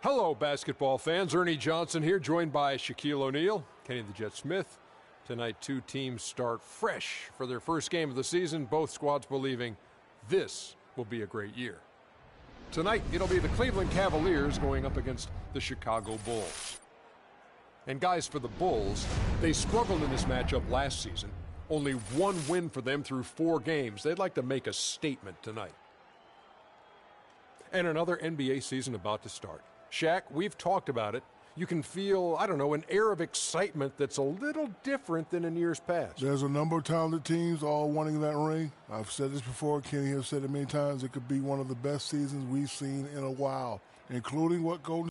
Hello, basketball fans. Ernie Johnson here, joined by Shaquille O'Neal, Kenny the Jet Smith. Tonight, two teams start fresh for their first game of the season, both squads believing this will be a great year. Tonight, it'll be the Cleveland Cavaliers going up against the Chicago Bulls. And guys, for the Bulls, they struggled in this matchup last season. Only one win for them through 4 games. They'd like to make a statement tonight. And another NBA season about to start. Shaq, we've talked about it. You can feel, I don't know, an air of excitement that's a little different than in years past. There's a number of talented teams all wanting that ring. I've said this before. Kenny has said it many times. It could be one of the best seasons we've seen in a while, including what Golden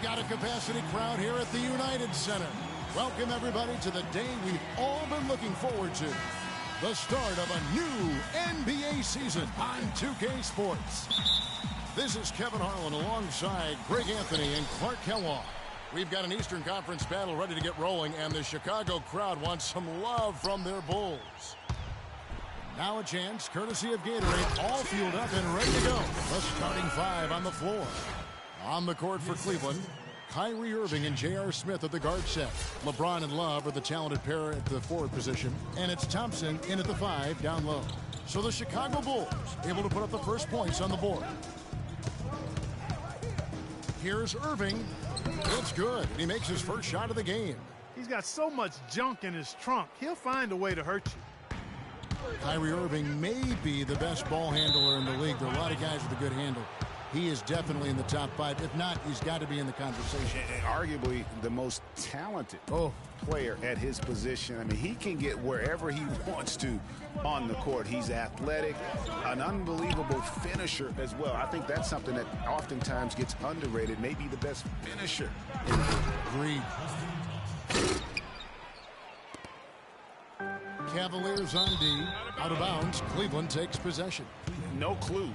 Got a capacity crowd here at the United Center. Welcome everybody to the day we've all been looking forward to. The start of a new NBA season on 2K Sports. This is Kevin Harlan alongside Greg Anthony and Clark Kellogg. We've got an Eastern Conference battle ready to get rolling, and the Chicago crowd wants some love from their Bulls. Now a chance, courtesy of Gatorade, all fueled up and ready to go. The starting 5 on the floor. On the court for Cleveland, Kyrie Irving and J.R. Smith at the guard set. LeBron and Love are the talented pair at the forward position. And it's Thompson in at the 5 down low. So the Chicago Bulls able to put up the first points on the board. Here's Irving. It's good. He makes his first shot of the game. He's got so much junk in his trunk. He'll find a way to hurt you. Kyrie Irving may be the best ball handler in the league. There are a lot of guys with a good handle. He is definitely in the top 5. If not, he's got to be in the conversation. And arguably the most talented player at his position. I mean, he can get wherever he wants to on the court. He's athletic, an unbelievable finisher as well. I think that's something that oftentimes gets underrated. Maybe the best finisher. Agreed. Cavaliers on D. Out of bounds. Cleveland takes possession. No clue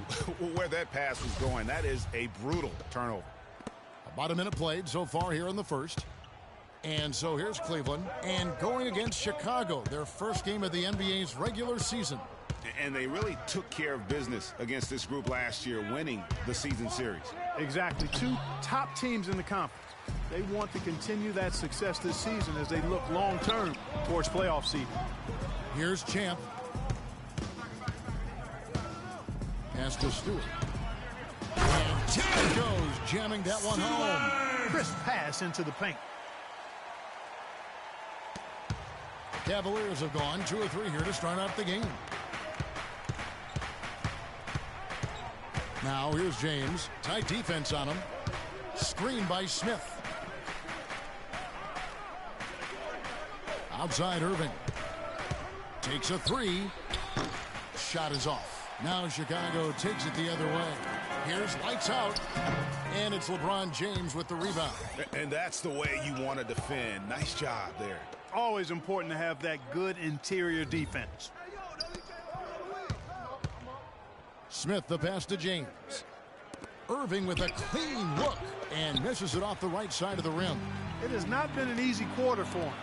where that pass was going. That is a brutal turnover. About a minute played so far here in the first. And so here's Cleveland. And going against Chicago, their first game of the NBA's regular season. And they really took care of business against this group last year, winning the season series. Exactly. 2 top teams in the conference. They want to continue that success this season as they look long-term towards playoff seeding. Here's Champ. Pass to Stewart. And Champ goes, jamming that one home. Crisp pass into the paint. Cavaliers have gone 2 or 3 here to start out the game. Now here's James. Tight defense on him. Screen by Smith. Outside Irving. Takes a 3. Shot is off. Now Chicago takes it the other way. Here's lights out. And it's LeBron James with the rebound. And that's the way you want to defend. Nice job there. Always important to have that good interior defense. Smith the pass to James. Irving with a clean look and misses it off the right side of the rim. It has not been an easy quarter for him,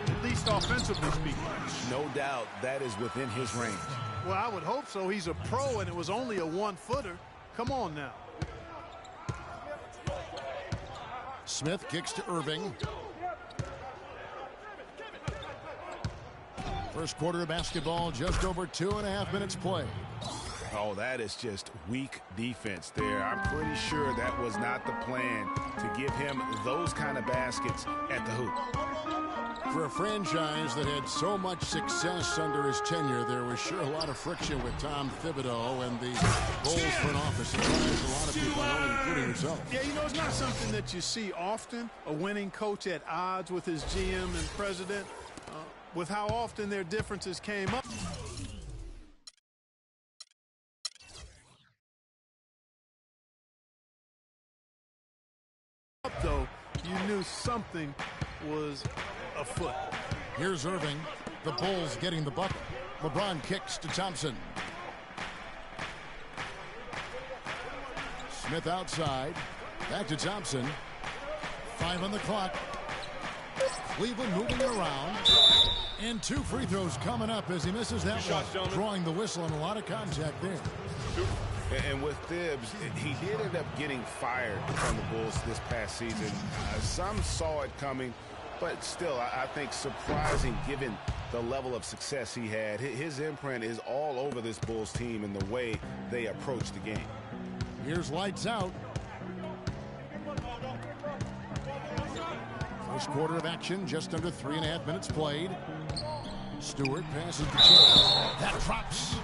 at least offensively speaking. No doubt that is within his range. Well, I would hope so. He's a pro, and it was only a 1-footer. Come on now. Smith kicks to Irving. First quarter of basketball, just over 2.5 minutes played. Oh, that is just weak defense there. I'm pretty sure that was not the plan to give him those kind of baskets at the hoop. For a franchise that had so much success under his tenure, there was sure a lot of friction with Tom Thibodeau and the Bulls front office. It drives a lot of people, including himself. Yeah, you know, it's not something that you see often, a winning coach at odds with his GM and president, with how often their differences came up. Though, you knew something was afoot. Here's Irving. The Bulls getting the bucket. LeBron kicks to Thompson. Smith outside. Back to Thompson. 5 on the clock. Cleveland moving around. And 2 free throws coming up as he misses that one. Drawing the whistle and a lot of contact there. And with Thibs, he did end up getting fired from the Bulls this past season. Some saw it coming, but still, I think surprising given the level of success he had. His imprint is all over this Bulls team and the way they approach the game. Here's lights out. First quarter of action, just under 3.5 minutes played. Stewart passes the chance. That drops.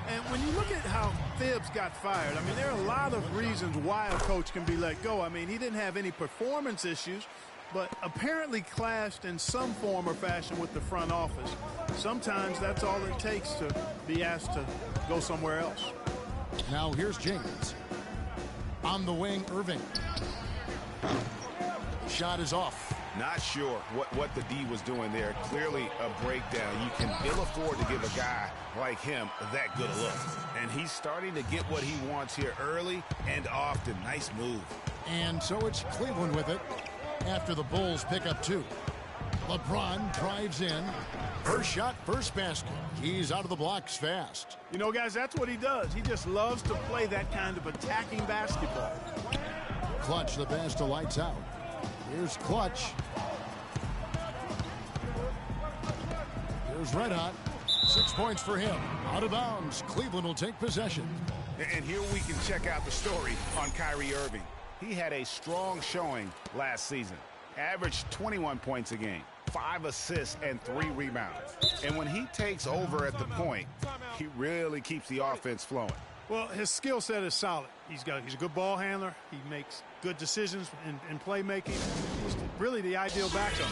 And when you look at how Thibs got fired, I mean, there are a lot of reasons why a coach can be let go. I mean, he didn't have any performance issues, but apparently clashed in some form or fashion with the front office. Sometimes that's all it takes to be asked to go somewhere else. Now here's James. On the wing, Irving. Shot is off. Not sure what the D was doing there. Clearly a breakdown. You can ill afford to give a guy like him that good a look. And he's starting to get what he wants here early and often. Nice move. And so it's Cleveland with it after the Bulls pick up 2. LeBron drives in. First shot, first basket. He's out of the blocks fast. You know, guys, that's what he does. He just loves to play that kind of attacking basketball. Clutch the pass to lights out. Here's Clutch. Here's Red Hot. 6 points for him. Out of bounds. Cleveland will take possession. And here we can check out the story on Kyrie Irving. He had a strong showing last season. Averaged 21 points a game, 5 assists, and 3 rebounds. And when he takes over at the point, he really keeps the offense flowing. Well, his skill set is solid. He's a good ball handler. He makes good decisions in playmaking. He's really the ideal backup.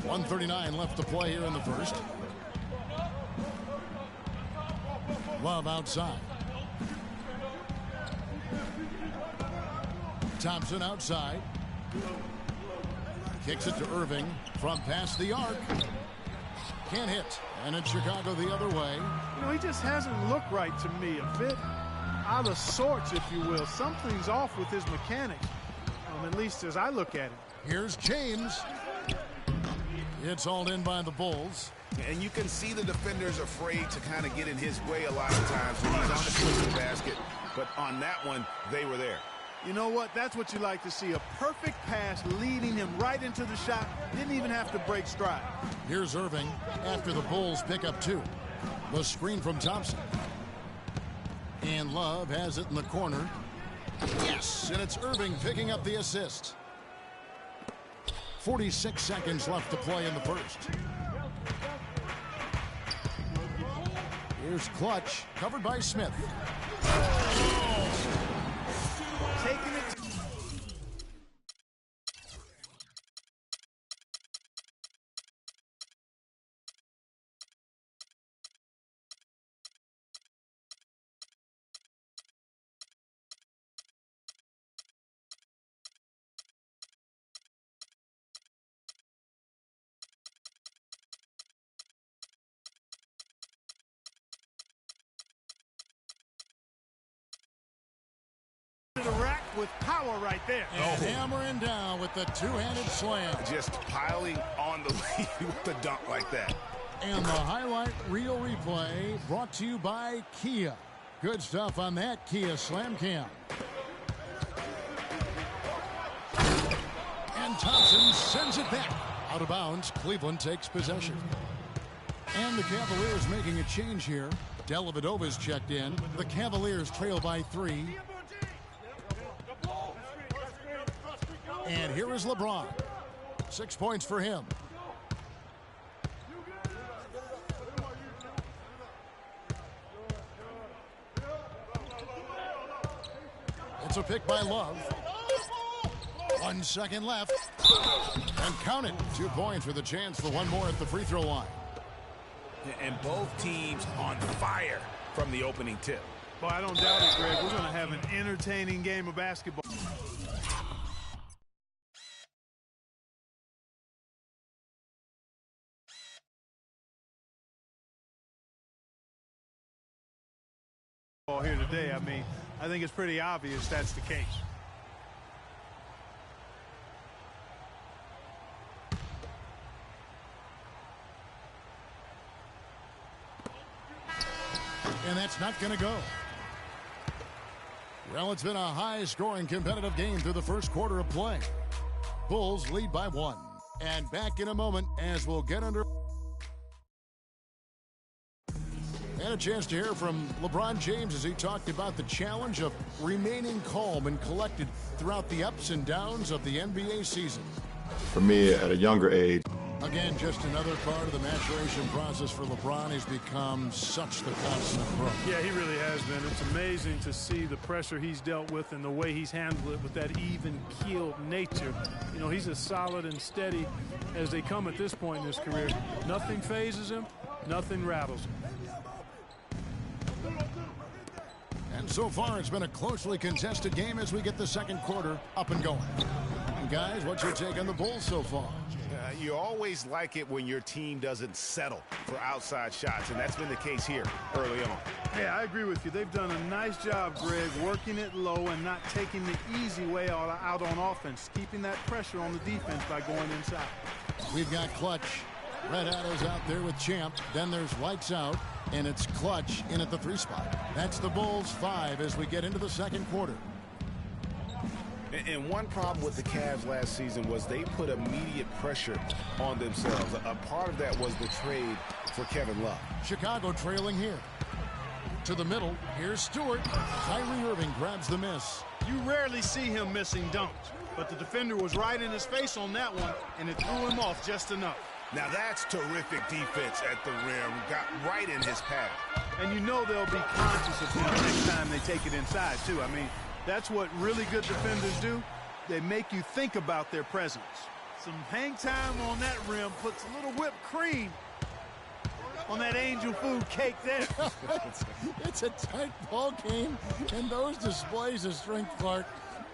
.139 left to play here in the first. Love outside. Thompson outside. Kicks it to Irving from past the arc. Can't hit. And it's Chicago the other way. You know, he just hasn't looked right to me. A bit out of sorts, if you will. Something's off with his mechanics, at least as I look at it. Here's James. It's hauled in by the Bulls. And you can see the defenders afraid to kind of get in his way a lot of times when he's on the swing of the basket. But on that one, they were there. You know what? That's what you like to see. A perfect pass leading him right into the shot. Didn't even have to break stride. Here's Irving after the Bulls pick up 2. The screen from Thompson. And Love has it in the corner. Yes, and it's Irving picking up the assist. 46 seconds left to play in the first. Here's Clutch, covered by Smith. Taking it. The rack with power right there. And hammering down with the two-handed slam. Just piling on the lead with the dunk like that. And the highlight reel replay brought to you by Kia. Good stuff on that Kia Slam Cam. And Thompson sends it back. Out of bounds, Cleveland takes possession. And the Cavaliers making a change here. Dellavedova's checked in. The Cavaliers trail by 3. And here is LeBron. 6 points for him. It's a pick by Love. 1 second left. And count it. 2 points with a chance for one more at the free throw line. And both teams on fire from the opening tip. Well, I don't doubt it, Greg. We're going to have an entertaining game of basketball. basketball here today. I mean, I think it's pretty obvious that's the case. And that's not going to go. Well, it's been a high-scoring competitive game through the first quarter of play. Bulls lead by 1. And back in a moment as we'll get under. And a chance to hear from LeBron James as he talked about the challenge of remaining calm and collected throughout the ups and downs of the NBA season. For me, at a younger age. Again, just another part of the maturation process for LeBron. He's become such the constant pro. Yeah, he really has been. It's amazing to see the pressure he's dealt with and the way he's handled it with that even-keeled nature. You know, he's as solid and steady as they come at this point in his career. Nothing phases him. Nothing rattles him. And so far, it's been a closely contested game as we get the second quarter up and going. And guys, what's your take on the Bulls so far? You always like it when your team doesn't settle for outside shots, and that's been the case here early on. Yeah, I agree with you. They've done a nice job, Greg, working it low and not taking the easy way out on offense, keeping that pressure on the defense by going inside. We've got Clutch. Red Addo's out there with Champ. Then there's Lights Out, and it's Clutch in at the 3 spot. That's the Bulls 5 as we get into the second quarter. And one problem with the Cavs last season was they put immediate pressure on themselves. A part of that was the trade for Kevin Love. Chicago trailing here. To the middle. Here's Stewart. Kyrie Irving grabs the miss. You rarely see him missing dunks, but the defender was right in his face on that one, and it threw him off just enough. Now that's terrific defense at the rim. Got right in his path. And you know they'll be conscious of him next time they take it inside, too. I mean, that's what really good defenders do. They make you think about their presence. Some hang time on that rim puts a little whipped cream on that angel food cake there. It's a tight ball game, and those displays of strength, Clark,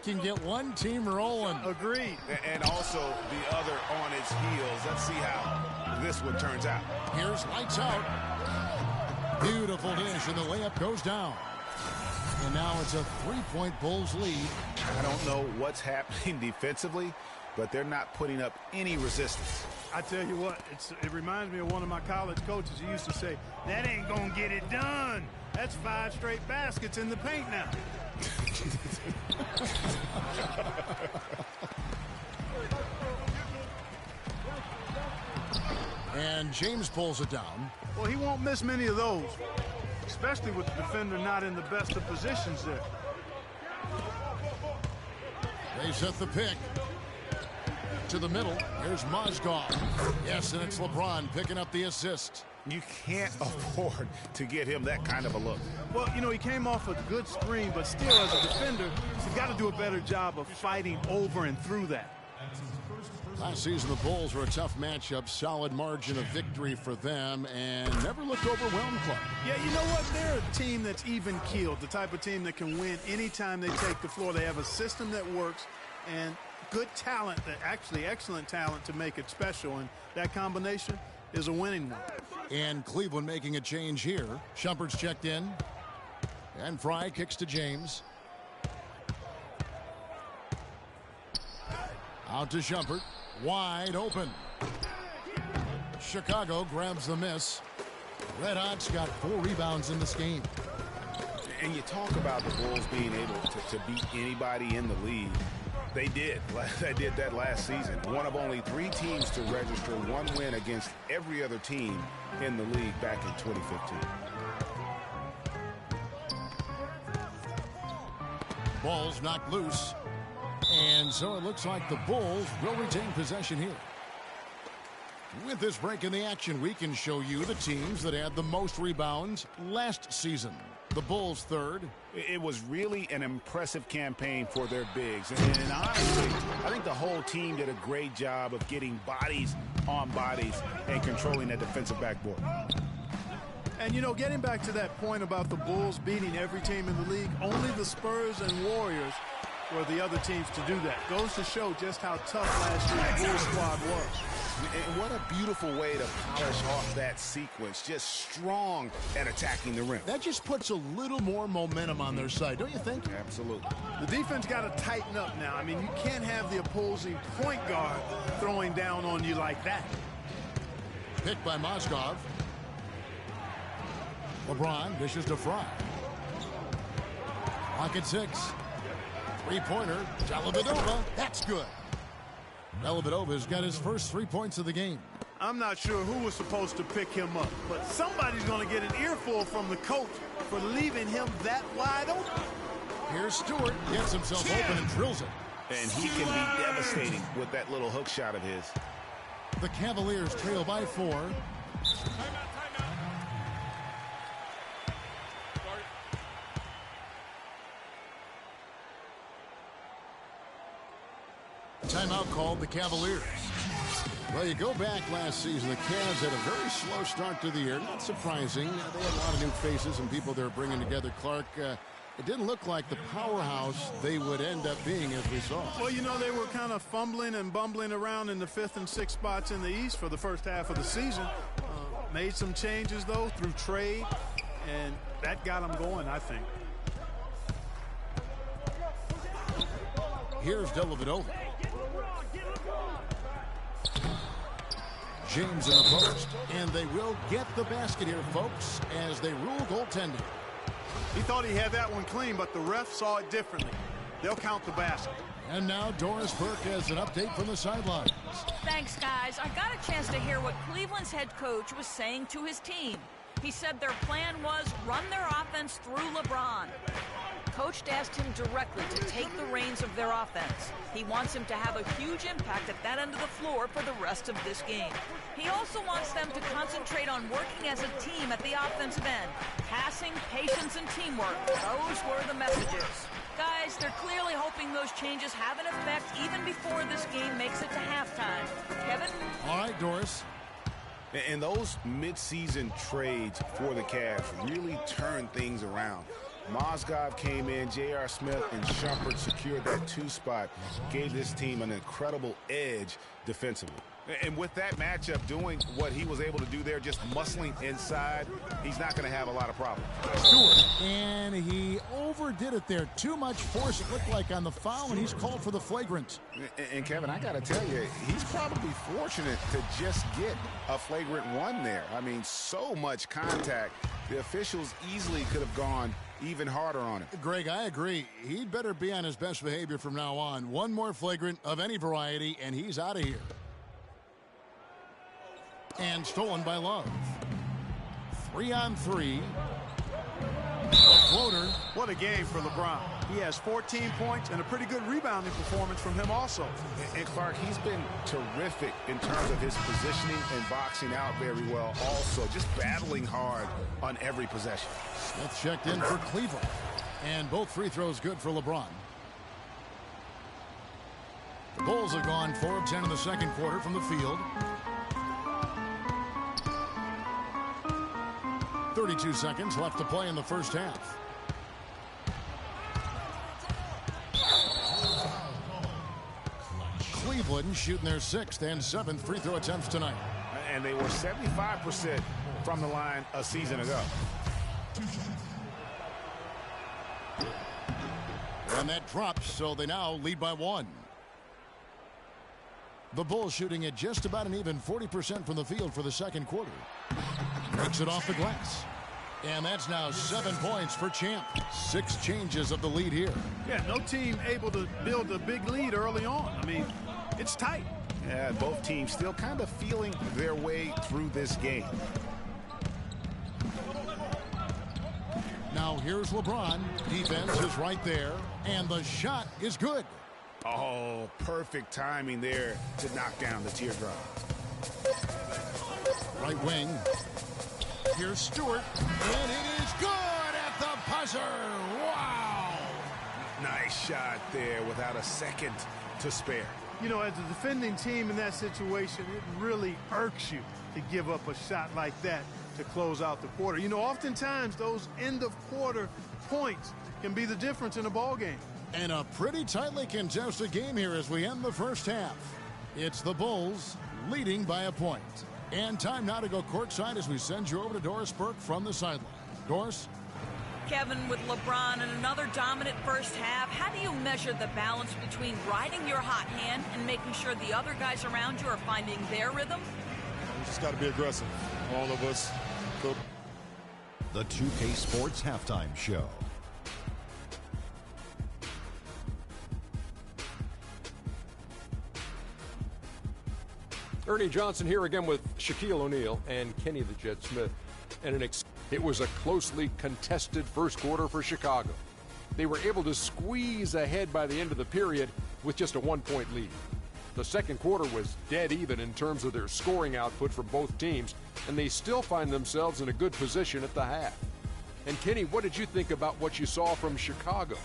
can get one team rolling. Agreed. And also the other on its heels. Let's see how this one turns out. Here's Lights Out. Beautiful dish, and the layup goes down. And now it's a 3-point Bulls lead. I don't know what's happening defensively, but they're not putting up any resistance. I tell you what, it reminds me of one of my college coaches who used to say, that ain't gonna get it done. That's 5 straight baskets in the paint now. And James pulls it down. Well, he won't miss many of those, especially with the defender not in the best of positions there. They set the pick. To the middle. Here's Mozgov. Yes, and it's LeBron picking up the assist. You can't afford to get him that kind of a look. Well, you know, he came off a good screen, but still, as a defender, he's got to do a better job of fighting over and through that. Last season, the Bulls were a tough matchup, solid margin of victory for them, and never looked overwhelmed, Clark. Yeah, you know what? They're a team that's even-keeled, the type of team that can win anytime they take the floor. They have a system that works and good talent, actually excellent talent to make it special, and that combination is a winning one. And Cleveland making a change here. Shumpert's checked in, and Fry kicks to James. Out to Shumpert. Wide open. Chicago grabs the miss. Red Hot's got 4 rebounds in this game. And you talk about the Bulls being able to beat anybody in the league. They did. They did that last season. One of only 3 teams to register 1 win against every other team in the league back in 2015. Ball's knocked loose. And so it looks like the Bulls will retain possession here. With this break in the action, we can show you the teams that had the most rebounds last season. The Bulls 3rd. It was really an impressive campaign for their bigs. And honestly, I think the whole team did a great job of getting bodies on bodies and controlling that defensive backboard. And, you know, getting back to that point about the Bulls beating every team in the league, only the Spurs and Warriors were the other teams to do that. Goes to show just how tough last year's Bulls squad was. And what a beautiful way to polish off that sequence. Just strong at attacking the rim. That just puts a little more momentum on their side, don't you think? Absolutely. The defense got to tighten up now. I mean, you can't have the opposing point guard throwing down on you like that. Picked by Mozgov. LeBron dishes to Fry. Pocket 6. Three-pointer. Dellavedova. That's good. Dellavedova's got his first 3 points of the game. I'm not sure who was supposed to pick him up, but somebody's going to get an earful from the coach for leaving him that wide open. Here's Stewart. Gets himself open and drills it. And he can be devastating with that little hook shot of his. The Cavaliers trail by 4. Timeout called the Cavaliers. Well, you go back last season, the Cavs had a very slow start to the year. Not surprising. They had a lot of new faces and people they're bringing together. Clark, it didn't look like the powerhouse they would end up being, as we saw. Well, you know, they were kind of fumbling and bumbling around in the 5th and 6th spots in the East for the first half of the season. Made some changes, though, through trade, and that got them going, I think. Here's Dellavedova. James in the post, and they will get the basket here, folks, as they rule goaltending. He thought he had that one clean, but the ref saw it differently. They'll count the basket. And now Doris Burke has an update from the sidelines. Thanks, guys. I got a chance to hear what Cleveland's head coach was saying to his team. He said their plan was run their offense through LeBron. Coach asked him directly to take the reins of their offense. He wants him to have a huge impact at that end of the floor for the rest of this game. He also wants them to concentrate on working as a team at the offensive end. Passing, patience, and teamwork. Those were the messages. Guys, they're clearly hoping those changes have an effect even before this game makes it to halftime. Kevin? All right, Doris. And those mid-season trades for the Cavs really turned things around. Mozgov came in, J.R. Smith and Shumpert secured that 2 spot, gave this team an incredible edge defensively. And with that matchup doing what he was able to do there, just muscling inside, he's not going to have a lot of problems. Stewart, and he overdid it there. Too much force, it looked like, on the foul, and he's called for the flagrant. And Kevin, I got to tell you, he's probably fortunate to just get a flagrant 1 there. I mean, so much contact. The officials easily could have gone even harder on him. Greg, I agree. He'd better be on his best behavior from now on. One more flagrant of any variety, and he's out of here. And stolen by Love. 3-on-3. A floater. What a game for LeBron. He has 14 points and a pretty good rebounding performance from him also. And Clark, he's been terrific in terms of his positioning and boxing out very well. Also, just battling hard on every possession. Smith checked in for Cleveland. And both free throws good for LeBron. The Bulls have gone 4 of 10 in the second quarter from the field. 32 seconds left to play in the first half. Cleveland shooting their 6th and 7th free throw attempts tonight. And they were 75% from the line a season ago. And that drops, so they now lead by 1. The Bulls shooting at just about an even 40% from the field for the second quarter. Breaks it off the glass. And that's now 7 points for Champ. 6 changes of the lead here. Yeah, no team able to build a big lead early on. I mean, it's tight. Yeah, both teams still kind of feeling their way through this game. Now here's LeBron. Defense is right there. And the shot is good. Oh, perfect timing there to knock down the teardrop. Right wing. Here's Stewart. And it is good at the buzzer. Wow. Nice shot there without a second to spare. You know, as a defending team in that situation, it really irks you to give up a shot like that to close out the quarter. You know, oftentimes those end-of-quarter points can be the difference in a ball game. And a pretty tightly contested game here as we end the first half. It's the Bulls leading by a point. And time now to go courtside as we send you over to Doris Burke from the sideline. Doris? Kevin, with LeBron and another dominant first half, how do you measure the balance between riding your hot hand and making sure the other guys around you are finding their rhythm? We just got to be aggressive. All of us. The 2K Sports Halftime Show. Ernie Johnson here again with Shaquille O'Neal and Kenny the Jet Smith. And it was a closely contested first quarter for Chicago. They were able to squeeze ahead by the end of the period with just a 1-point lead. The second quarter was dead even in terms of their scoring output from both teams, and they still find themselves in a good position at the half. And Kenny, what did you think about what you saw from Chicago?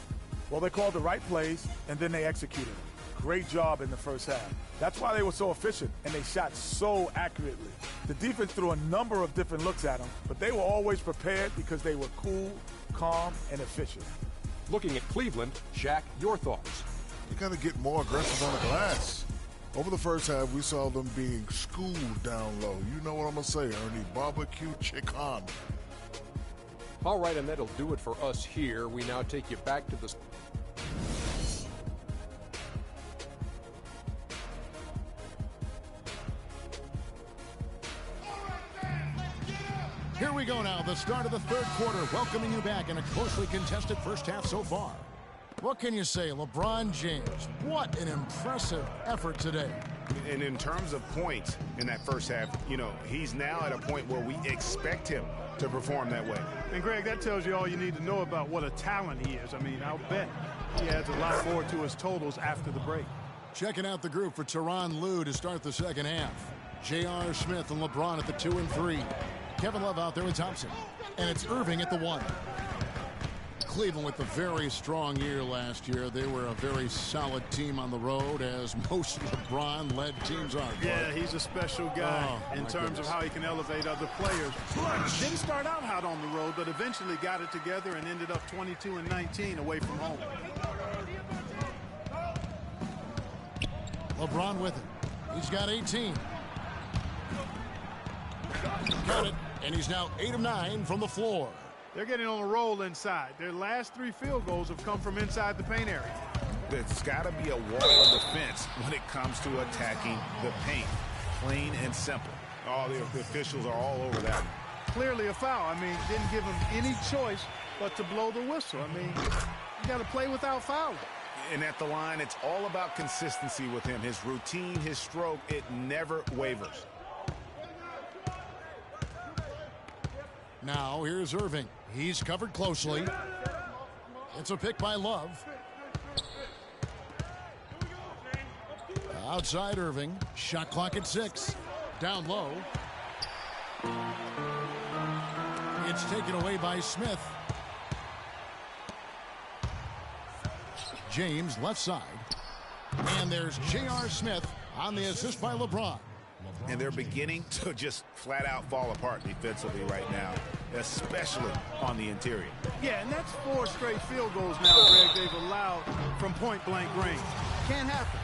Well, they called the right plays, and then they executed. Great job in the first half. That's why they were so efficient, and they shot so accurately. The defense threw a number of different looks at them, but they were always prepared because they were cool, calm, and efficient. Looking at Cleveland, Shaq, your thoughts? You got to get more aggressive on the glass. Over the first half, we saw them being schooled down low. You know what I'm going to say, Ernie. Barbecue chicken. All right, and that'll do it for us here. We now take you back to the... Here we go now, the start of the third quarter, welcoming you back in a closely contested first half so far. What can you say, LeBron James? What an impressive effort today. And in terms of points in that first half, you know, he's now at a point where we expect him to perform that way. And, Greg, that tells you all you need to know about what a talent he is. I mean, I'll bet he adds a lot more to his totals after the break. Checking out the group for Tyronn Lue to start the second half. J.R. Smith and LeBron at the 2 and 3. Kevin Love out there with Thompson. And it's Irving at the 1. Cleveland with a very strong year last year. They were a very solid team on the road, as most LeBron-led teams are. Yeah, he's a special guy in terms of how he can elevate other players. Didn't start out hot on the road, but eventually got it together and ended up 22 and 19 away from home. LeBron with it. He's got 18. Got it. And he's now 8 of 9 from the floor. They're getting on a roll inside. Their last 3 field goals have come from inside the paint area. There's got to be a wall of defense when it comes to attacking the paint. Plain and simple. All the officials are all over that. Clearly a foul. I mean, didn't give him any choice but to blow the whistle. I mean, you got to play without fouling. And at the line, it's all about consistency with him. His routine, his stroke, it never wavers. Now here's Irving. He's covered closely. It's a pick by Love. Outside Irving. Shot clock at 6. Down low. It's taken away by Smith. James left side. And there's J.R. Smith on the assist by LeBron. And they're beginning to just flat out fall apart defensively right now, especially on the interior. Yeah, and that's 4 straight field goals now, Greg, they've allowed from point-blank range. Can't happen.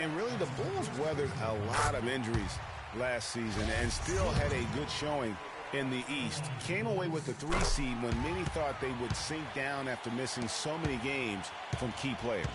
And really, the Bulls weathered a lot of injuries last season and still had a good showing in the East. Came away with the 3 seed when many thought they would sink down after missing so many games from key players.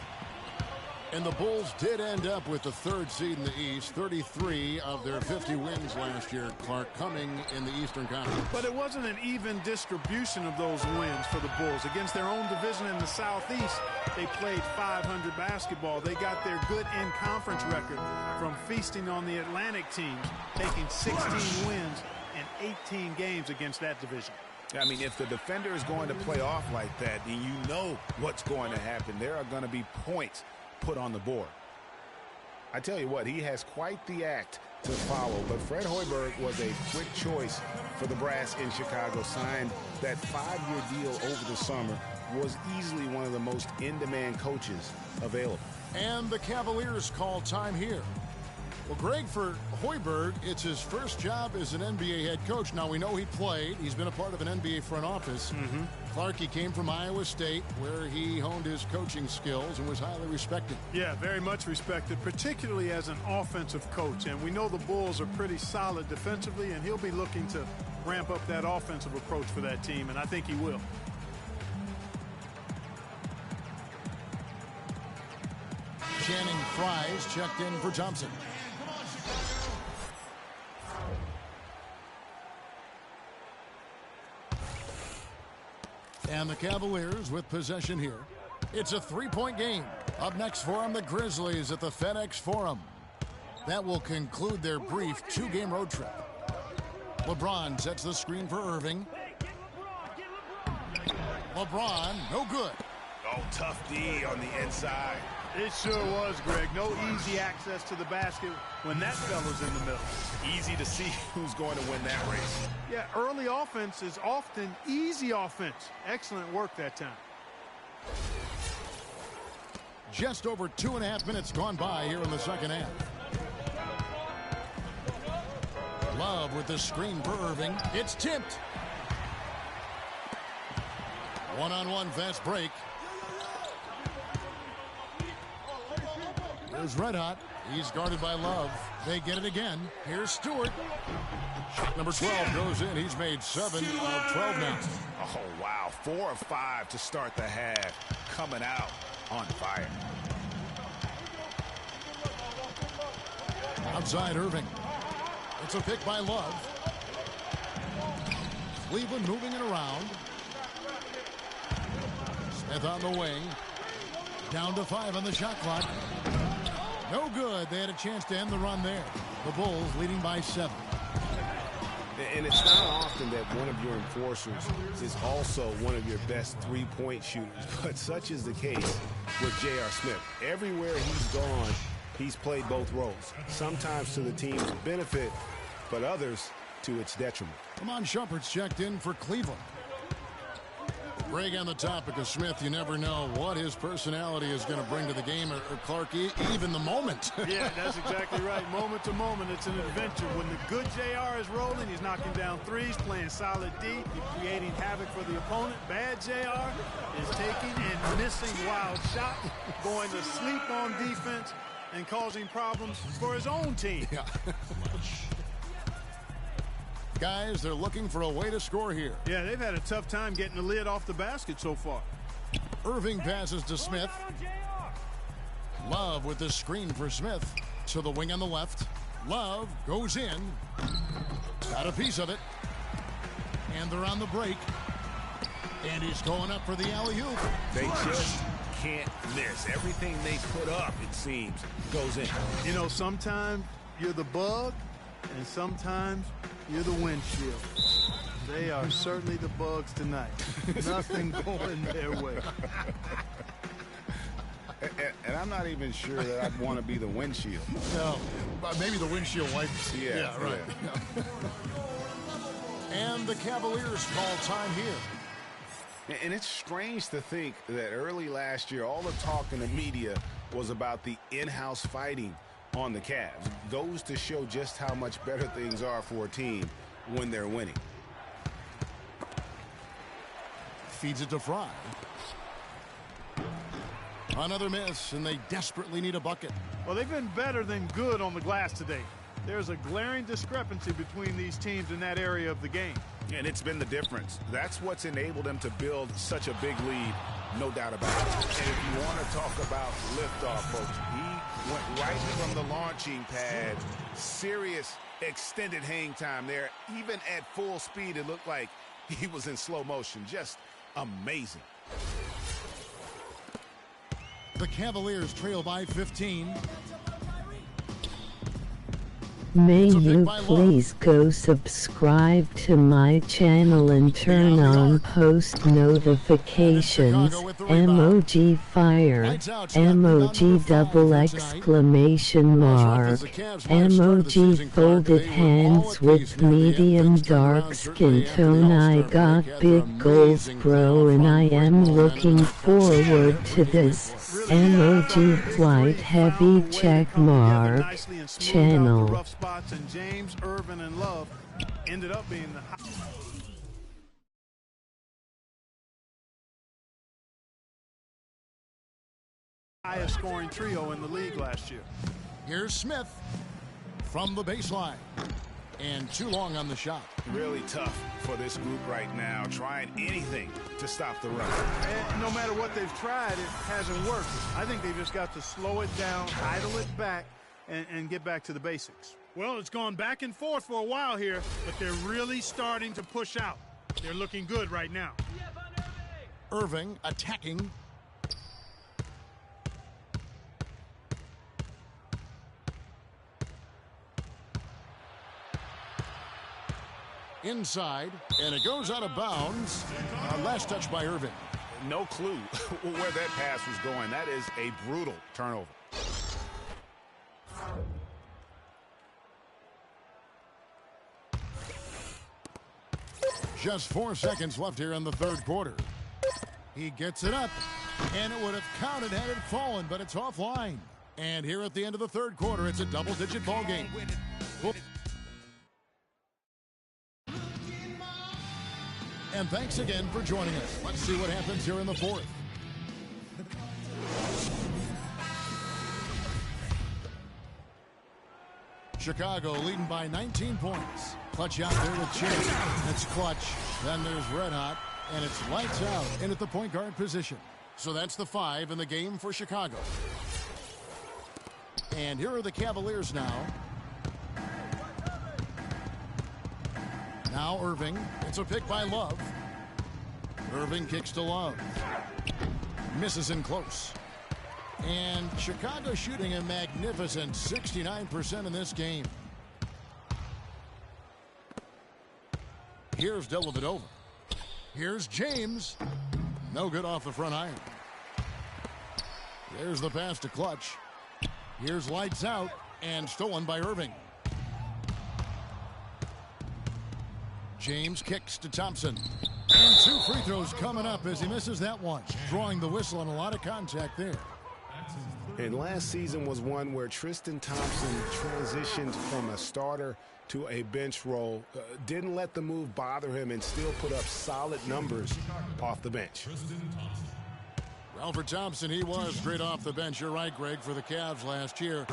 And the Bulls did end up with the 3rd seed in the East. 33 of their 50 wins last year, Clark, coming in the Eastern Conference. But it wasn't an even distribution of those wins for the Bulls. Against their own division in the Southeast, they played 500 basketball. They got their good in-conference record from feasting on the Atlantic teams, taking 16 wins in 18 games against that division. I mean, if the defender is going to play off like that, then you know what's going to happen. There are going to be points put on the board. I tell you what, he has quite the act to follow, but Fred Hoiberg was a quick choice for the brass in Chicago. Signed that 5-year deal over the summer, was easily one of the most in-demand coaches available. And the Cavaliers call time here. Well, Greg, for Hoiberg, it's his first job as an NBA head coach. Now, we know he played. He's been a part of an NBA front office. Clarkie came from Iowa State, where he honed his coaching skills and was highly respected. Yeah, very much respected, particularly as an offensive coach. And we know the Bulls are pretty solid defensively, and he'll be looking to ramp up that offensive approach for that team, and I think he will. Channing Frye's checked in for Thompson. And the Cavaliers with possession here. It's a three-point game. Up next for them, the Grizzlies at the FedEx Forum. That will conclude their brief two-game road trip. LeBron sets the screen for Irving. LeBron, no good. Oh, tough D on the inside. It sure was, Greg. No easy access to the basket when that fella's in the middle. Easy to see who's going to win that race. Yeah, early offense is often easy offense. Excellent work that time. Just over 2.5 minutes gone by here in the second half. Love with the screen for Irving. It's tipped. One-on-one fast break. Here's Red Hot. He's guarded by Love. They get it again. Here's Stewart. Shot number 12 goes in. He's made 7 of 12 now. Oh, wow. 4 of 5 to start the half. Coming out on fire. Outside Irving. It's a pick by Love. Cleveland moving it around. Smith on the wing. Down to 5 on the shot clock. No good. They had a chance to end the run there. The Bulls leading by 7. And it's not often that one of your enforcers is also one of your best three-point shooters, but such is the case with J.R. Smith. Everywhere he's gone, he's played both roles, sometimes to the team's benefit, but others to its detriment. Amon Shumpert's checked in for Cleveland. Greg, on the topic of Smith, you never know what his personality is going to bring to the game, or Clark, even the moment. Yeah, that's exactly right. Moment to moment, it's an adventure. When the good JR is rolling, he's knocking down threes, playing solid D, creating havoc for the opponent. Bad JR is taking and missing wild shots, going to sleep on defense, and causing problems for his own team. Yeah. Guys, they're looking for a way to score here. Yeah, they've had a tough time getting the lid off the basket so far. Irving passes to Smith. Love with the screen for Smith. To the wing on the left. Love goes in. Got a piece of it. And they're on the break. And he's going up for the alley-oop. They just can't miss. Everything they put up, it seems, goes in. You know, sometimes you're the bug, and sometimes you're the windshield. They are certainly the bugs tonight. Nothing going their way. And I'm not even sure that I'd want to be the windshield. No, maybe the windshield wipers. Yeah, right. Yeah. And the Cavaliers call time here. And it's strange to think that early last year, all the talk in the media was about the in-house fighting on the Cavs. Goes to show just how much better things are for a team when they're winning. Feeds it to Fry. Another miss, and they desperately need a bucket. Well, they've been better than good on the glass today. There's a glaring discrepancy between these teams in that area of the game. And it's been the difference. That's what's enabled them to build such a big lead, no doubt about it. And if you want to talk about liftoff, folks, he went right from the launching pad. Serious extended hang time there. Even at full speed, it looked like he was in slow motion. Just amazing. The Cavaliers trail by 15. May you please go subscribe to my channel and turn on post notifications, emoji fire, emoji double exclamation mark, emoji folded hands with medium dark skin tone. I got big goals bro and I am looking forward to this, emoji white heavy check mark, channel. Spots, and James, Irvin, and Love ended up being the highest scoring trio in the league last year. Here's Smith from the baseline. And too long on the shot. Really tough for this group right now, trying anything to stop the run. And no matter what they've tried, it hasn't worked. I think they've just got to slow it down, idle it back, and get back to the basics. Well, it's gone back and forth for a while here, but they're really starting to push out. They're looking good right now. Irving attacking. Inside, and it goes out of bounds. Last touch by Irving. No clue where that pass was going. That is a brutal turnover. Just 4 seconds left here in the third quarter. He gets it up, and it would have counted had it fallen, but it's offline. And here at the end of the third quarter, it's a double-digit ball game. And thanks again for joining us. Let's see what happens here in the fourth. Chicago leading by 19 points. Clutch out there with Chase. It's clutch. Then there's Red Hot. And it's lights out in at the point guard position. So that's the 5 in the game for Chicago. And here are the Cavaliers now. Now Irving. It's a pick by Love. Irving kicks to Love. Misses in close. And Chicago shooting a magnificent 69% in this game. Here's Dellavedova. Here's James. No good off the front iron. There's the pass to Clutch. Here's lights out and stolen by Irving. James kicks to Thompson. And 2 free throws coming up as he misses that one. Drawing the whistle and a lot of contact there. And last season was one where Tristan Thompson transitioned from a starter to a bench role. Didn't let the move bother him and still put up solid numbers off the bench. Alfred Thompson, he was great off the bench. You're right, Greg, for the Cavs last year.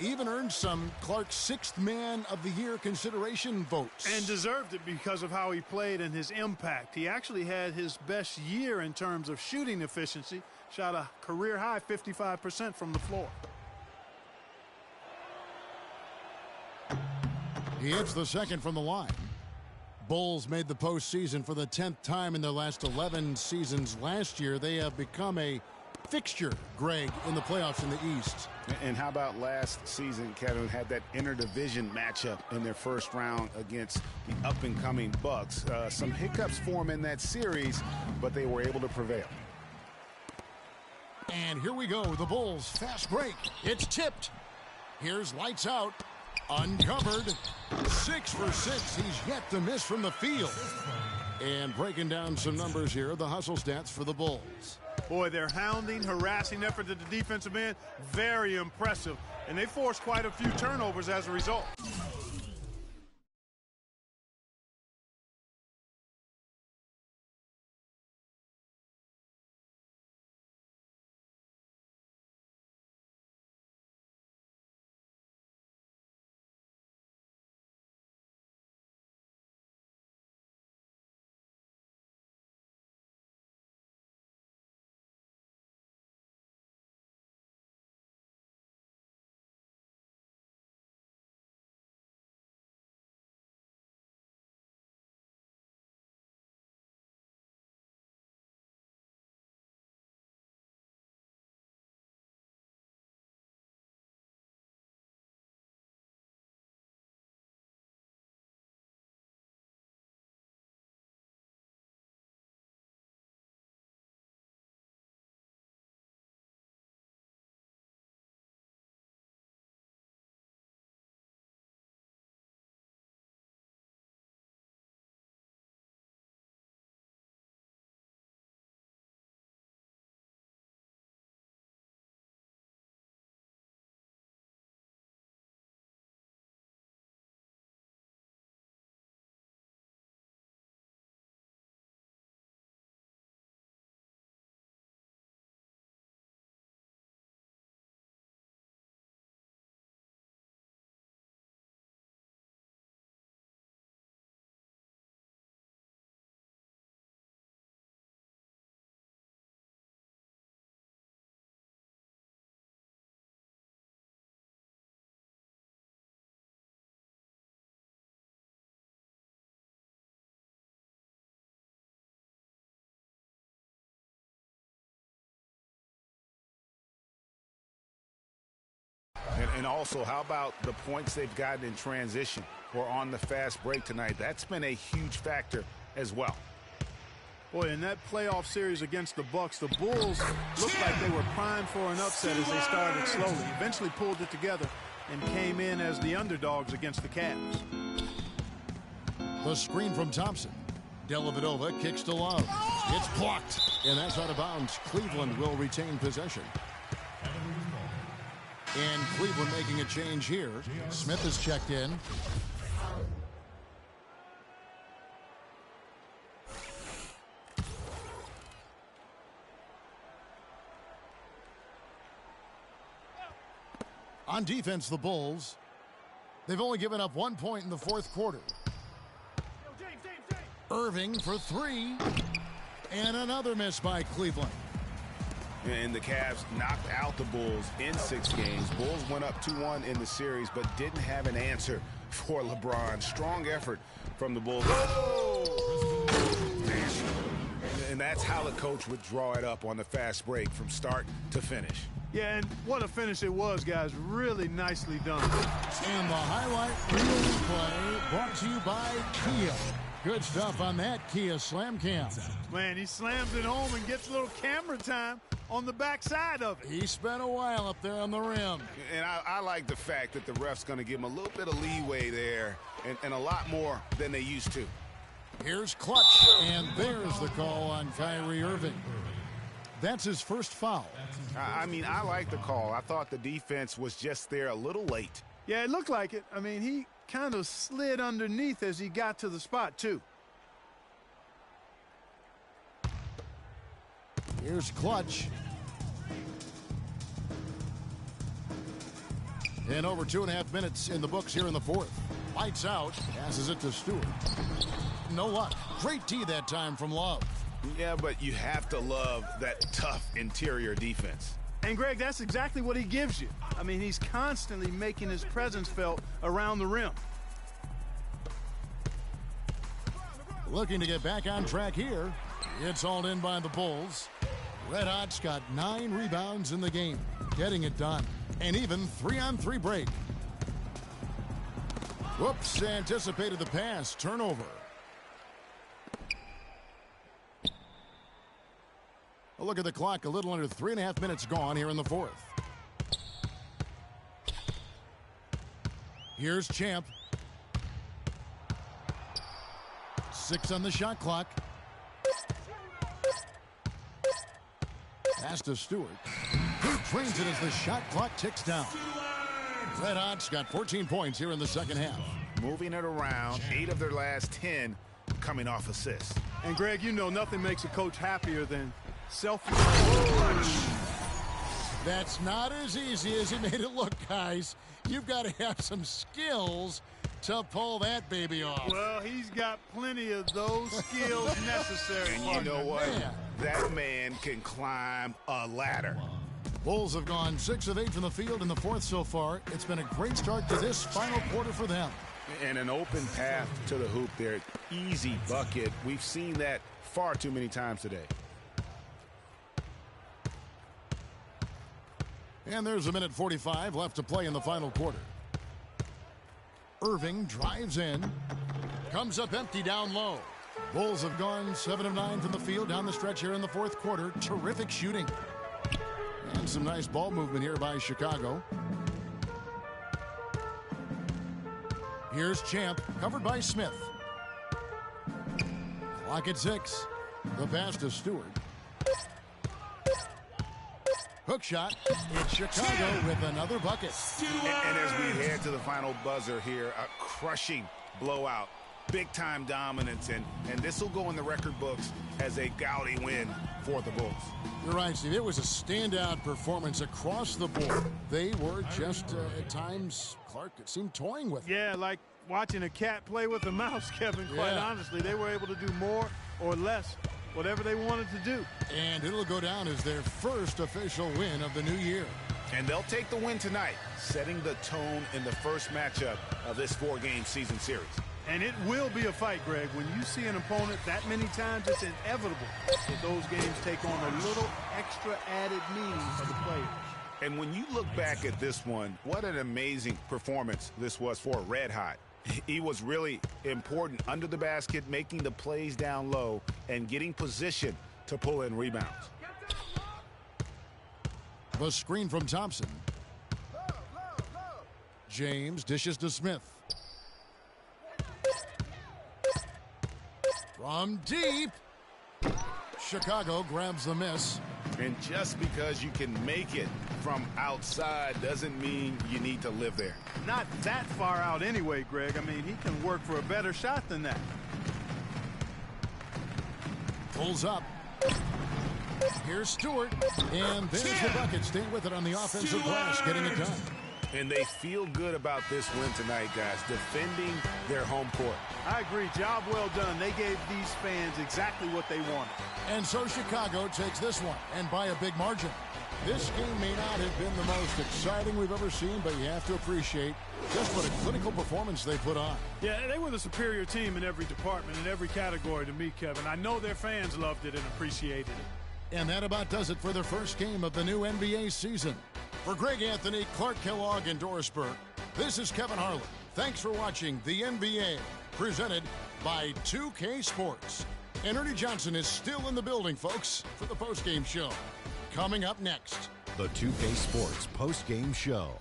Even earned some Clark's 6th Man of the Year consideration votes. And deserved it because of how he played and his impact. He actually had his best year in terms of shooting efficiency. Shot a career-high 55% from the floor. He hits the second from the line. Bulls made the postseason for the 10th time in their last 11 seasons. Last year, they have become a fixture, Greg, in the playoffs in the East. And how about last season, Kevin, had that interdivision matchup in their first round against the up-and-coming Bucks. Some hiccups for them in that series, but they were able to prevail. And here we go, the Bulls fast break. It's tipped. Here's lights out. Uncovered. 6 for 6. He's yet to miss from the field. And breaking down some numbers here, the hustle stats for the Bulls. Boy, their hounding, harassing effort at the defensive end, very impressive. And they forced quite a few turnovers as a result. And also, how about the points they've gotten in transition or on the fast break tonight? That's been a huge factor as well. Boy, in that playoff series against the Bucks, the Bulls looked like they were primed for an upset as they started slowly. Eventually pulled it together and came in as the underdogs against the Cavs. The screen from Thompson. Dellavedova kicks to Love. It's blocked, and that's out of bounds. Cleveland will retain possession. And Cleveland making a change here. Smith is checked in. On defense, the Bulls, they've only given up 1 point in the fourth quarter. Irving for three, and another miss by Cleveland. And the Cavs knocked out the Bulls in 6 games. Bulls went up 2-1 in the series, but didn't have an answer for LeBron. Strong effort from the Bulls. Oh! And that's how the coach would draw it up on the fast break from start to finish. Yeah, and what a finish it was, guys. Really nicely done. And the highlight reel replay brought to you by Kia. Good stuff on that Kia Slam Cam. Man, he slams it home and gets a little camera time on the backside of it. He spent a while up there on the rim. And I like the fact that the ref's going to give him a little bit of leeway there and a lot more than they used to. Here's Clutch, and there's the call on Kyrie Irving. That's his first foul. I mean, I like the call. I thought the defense was just there a little late. Yeah, it looked like it. I mean, he kind of slid underneath as he got to the spot, too. Here's Clutch. And over 2.5 minutes in the books here in the fourth. Lights out. Passes it to Stewart. No luck. Great D that time from Love. Yeah, but you have to love that tough interior defense. And, Greg, that's exactly what he gives you. I mean, he's constantly making his presence felt around the rim. Looking to get back on track here. It's hauled in by the Bulls. Red Hot's got 9 rebounds in the game. Getting it done. And even 3-on-3 break. Whoops, anticipated the pass. Turnover. A look at the clock. A little under 3.5 minutes gone here in the fourth. Here's Champ. 6 on the shot clock. Pass to Stewart. He trains it as the shot clock ticks down. Red Hot's got 14 points here in the second half. Moving it around, 8 of their last 10 coming off assists. And, Greg, you know nothing makes a coach happier than selfless. That's not as easy as he made it look, guys. You've got to have some skills to pull that baby off. Well, he's got plenty of those skills necessary. And you know what? Man. That man can climb a ladder. Bulls have gone 6 of 8 from the field in the fourth so far. It's been a great start to this final quarter for them. And an open path to the hoop there. Easy bucket. We've seen that far too many times today. And there's a minute 45 left to play in the final quarter. Irving drives in. Comes up empty down low. Bulls have gone 7 of 9 from the field down the stretch here in the fourth quarter. Terrific shooting. And some nice ball movement here by Chicago. Here's Champ, covered by Smith. Clock at 6. The pass to Stewart. Hook shot. It's Chicago with another bucket. And as we head to the final buzzer here, a crushing blowout. Big-time dominance, and this will go in the record books as a gaudy win for the Bulls. You're right, Steve. It was a standout performance across the board. They were just, at times, Clark, it seemed toying with it. Yeah, like watching a cat play with a mouse, Kevin, quite honestly. They were able to do more or less, whatever they wanted to do. And it'll go down as their first official win of the new year. And they'll take the win tonight, setting the tone in the first matchup of this 4-game season series. And it will be a fight, Greg. When you see an opponent that many times, it's inevitable that those games take on a little extra added meaning for the players. And when you look back at this one, what an amazing performance this was for Red Hot. He was really important under the basket, making the plays down low and getting position to pull in rebounds. The screen from Thompson. James dishes to Smith. From deep. Chicago grabs the miss. And just because you can make it from outside doesn't mean you need to live there. Not that far out anyway, Greg. I mean, he can work for a better shot than that. Pulls up. Here's Stewart. And there's the bucket. Staying with it on the offensive glass, getting it done. And they feel good about this win tonight, guys, defending their home court. I agree. Job well done. They gave these fans exactly what they wanted. And so Chicago takes this one, and by a big margin. This game may not have been the most exciting we've ever seen, but you have to appreciate just what a clinical performance they put on. Yeah, they were the superior team in every department, in every category to me, Kevin. I know their fans loved it and appreciated it. And that about does it for their first game of the new NBA season. For Greg Anthony, Clark Kellogg, and Doris Burke, this is Kevin Harlan. Thanks for watching the NBA, presented by 2K Sports. And Ernie Johnson is still in the building, folks, for the postgame show. Coming up next, the 2K Sports postgame show.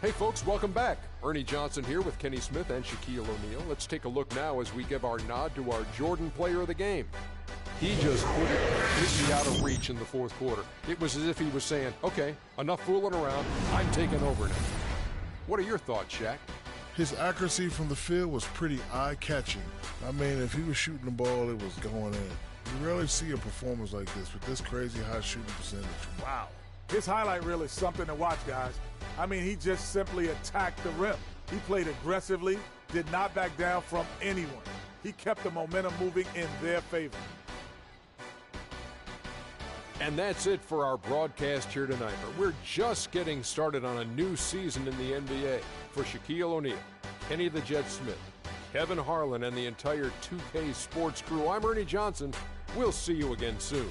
Hey folks, welcome back. Ernie Johnson here with Kenny Smith and Shaquille O'Neal. Let's take a look now as we give our nod to our Jordan player of the game. He just put it completely out of reach in the fourth quarter. It was as if he was saying, okay, enough fooling around, I'm taking over now. What are your thoughts, Shaq? His accuracy from the field was pretty eye-catching. I mean, if he was shooting the ball, it was going in. You rarely see a performance like this with this crazy high shooting percentage. Wow. His highlight reel is something to watch, guys. I mean, he just simply attacked the rim. He played aggressively, did not back down from anyone. He kept the momentum moving in their favor. And that's it for our broadcast here tonight. But we're just getting started on a new season in the NBA. For Shaquille O'Neal, Kenny the Jet Smith, Kevin Harlan, and the entire 2K Sports crew, I'm Ernie Johnson. We'll see you again soon.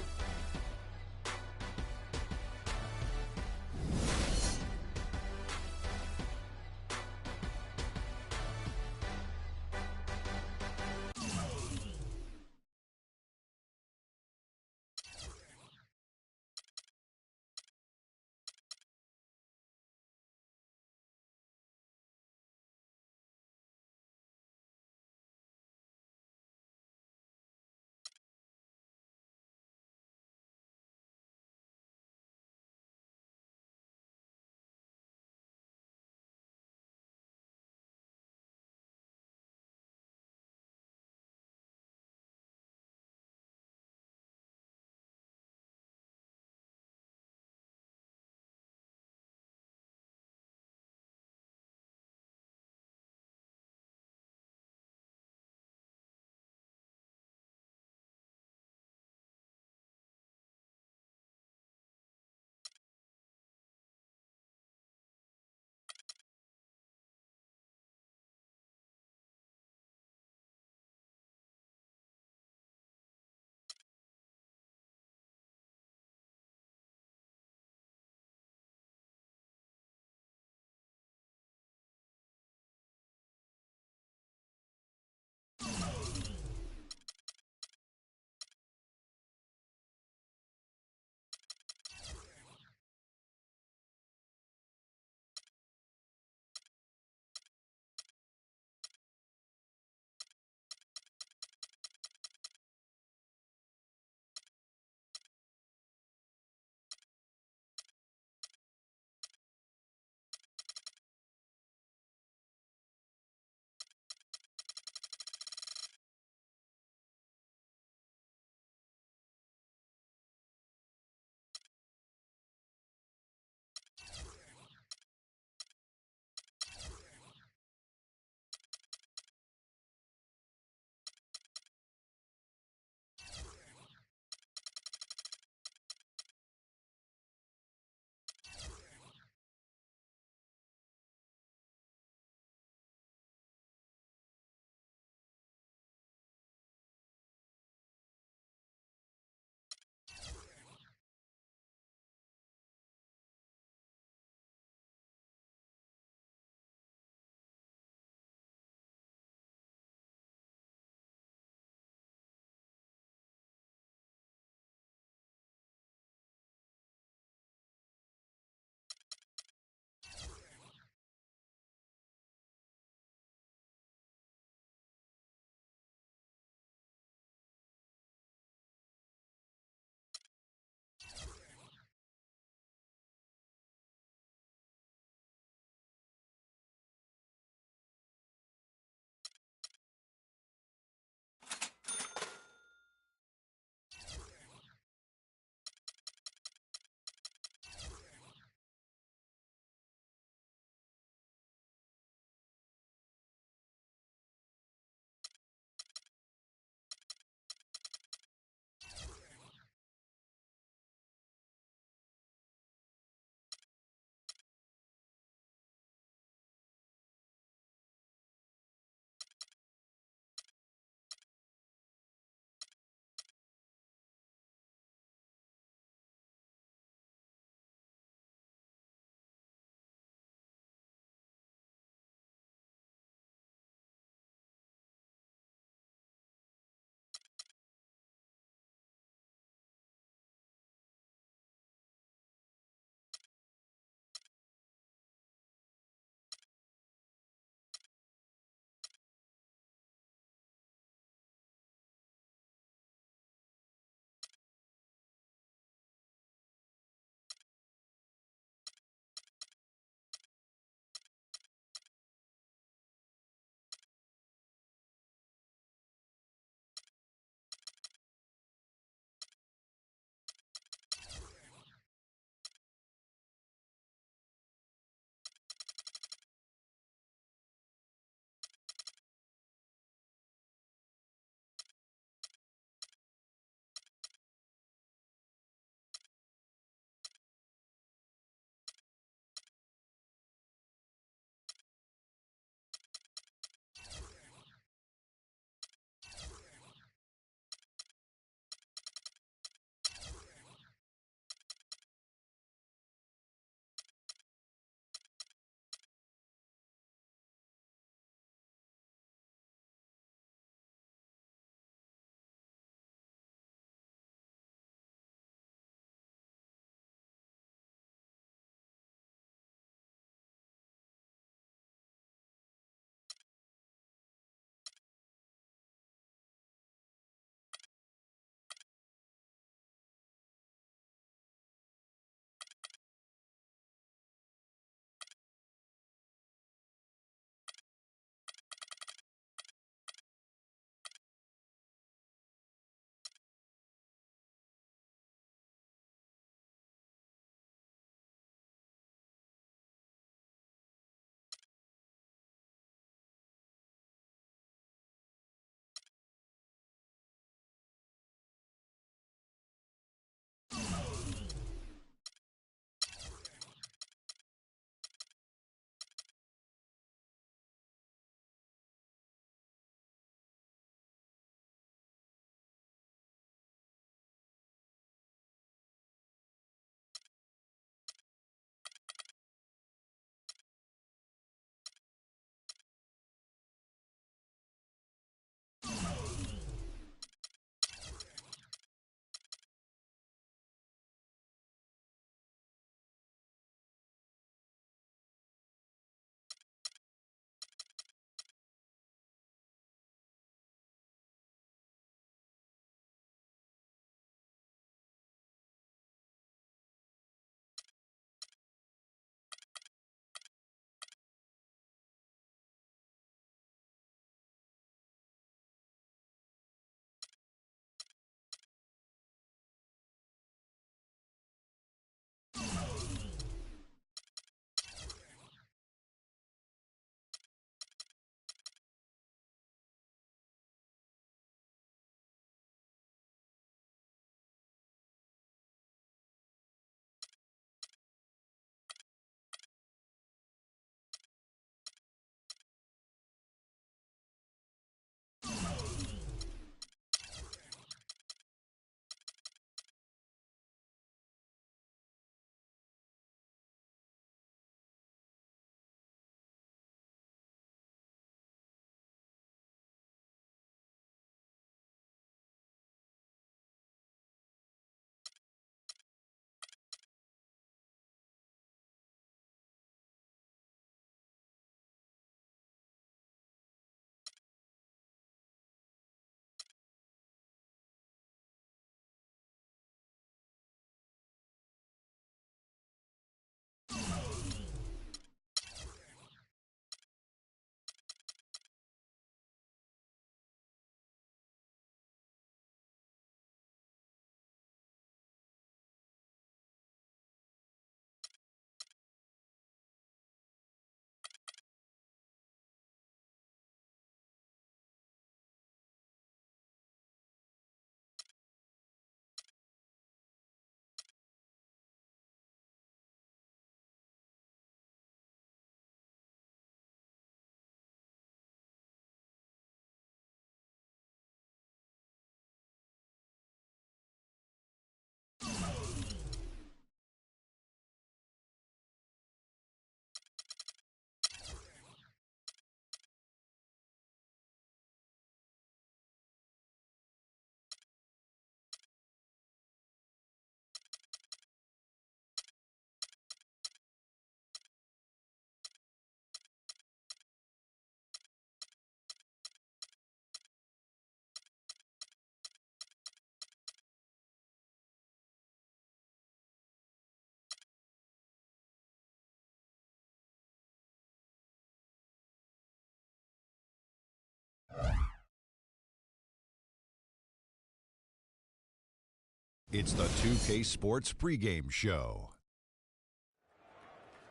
It's the 2K Sports pregame show.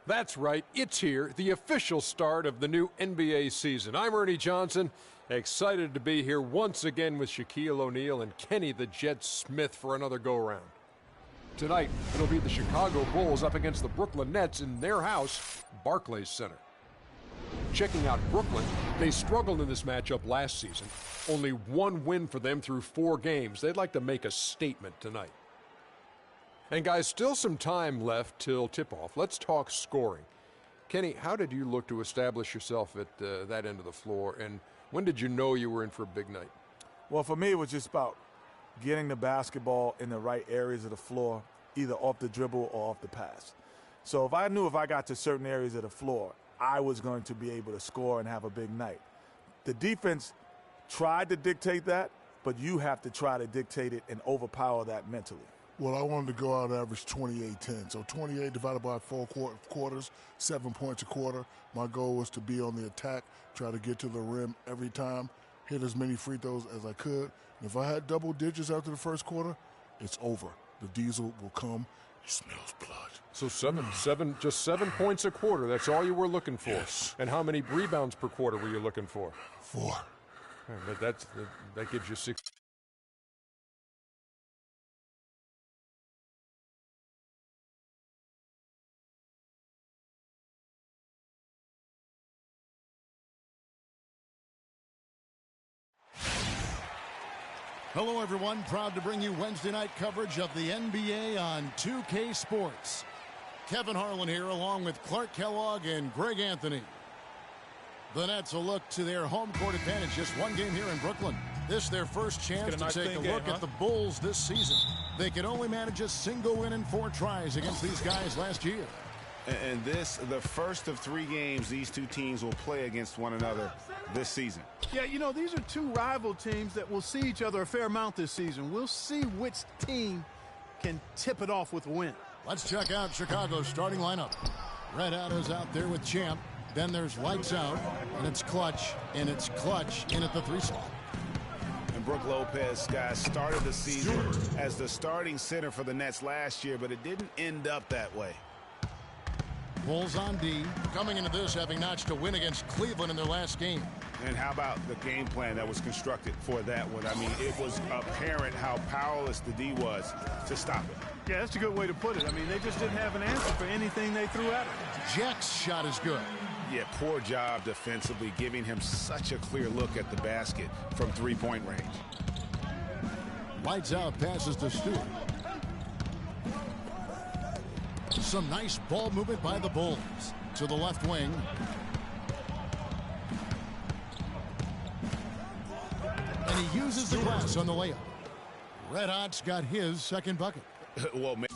That's right, it's here, the official start of the new NBA season. I'm Ernie Johnson, excited to be here once again with Shaquille O'Neal and Kenny the Jet Smith for another go-around. Tonight, it'll be the Chicago Bulls up against the Brooklyn Nets in their house, Barclays Center. Checking out Brooklyn, they struggled in this matchup last season. Only one win for them through 4 games. They'd like to make a statement tonight. And guys, still some time left till tip-off. Let's talk scoring. Kenny, how did you look to establish yourself at that end of the floor, and when did you know you were in for a big night? Well, for me, it was just about getting the basketball in the right areas of the floor, either off the dribble or off the pass. So if I knew if I got to certain areas of the floor, I was going to be able to score and have a big night. The defense tried to dictate that, but you have to try to dictate it and overpower that mentally. Well, I wanted to go out and average 28-10. So 28 divided by 4 quarters, 7 points a quarter. My goal was to be on the attack, try to get to the rim every time, hit as many free throws as I could. And if I had double digits after the first quarter, it's over. The diesel will come. It smells blood. So just 7 points a quarter. That's all you were looking for. Yes. And how many rebounds per quarter were you looking for? 4. That gives you 6. Hello, everyone. Proud to bring you Wednesday night coverage of the NBA on 2K Sports. Kevin Harlan here, along with Clark Kellogg and Greg Anthony. The Nets will look to their home court advantage. Just one game here in Brooklyn. This their first chance to take a look at the Bulls this season. They could only manage a single win in 4 tries against these guys last year. And this, the first of 3 games these two teams will play against one another this season. Yeah, you know, these are 2 rival teams that will see each other a fair amount this season. We'll see which team can tip it off with a win. Let's check out Chicago's starting lineup. Red Hat is out there with Champ. Then there's Lights Out, and it's Clutch in at the 3 slot. And Brook Lopez, guys, started the season as the starting center for the Nets last year, but it didn't end up that way. Bulls on D, coming into this having notched a win against Cleveland in their last game. And how about the game plan that was constructed for that one? I mean, it was apparent how powerless the D was to stop it. Yeah, that's a good way to put it. I mean, they just didn't have an answer for anything they threw at him. Jack's shot is good. Yeah, poor job defensively, giving him such a clear look at the basket from 3-point range. Lights Out passes to Stewart. Some nice ball movement by the Bulls to the left wing. And he uses the glass on the layup. Red Hot's got his second bucket. Well, man.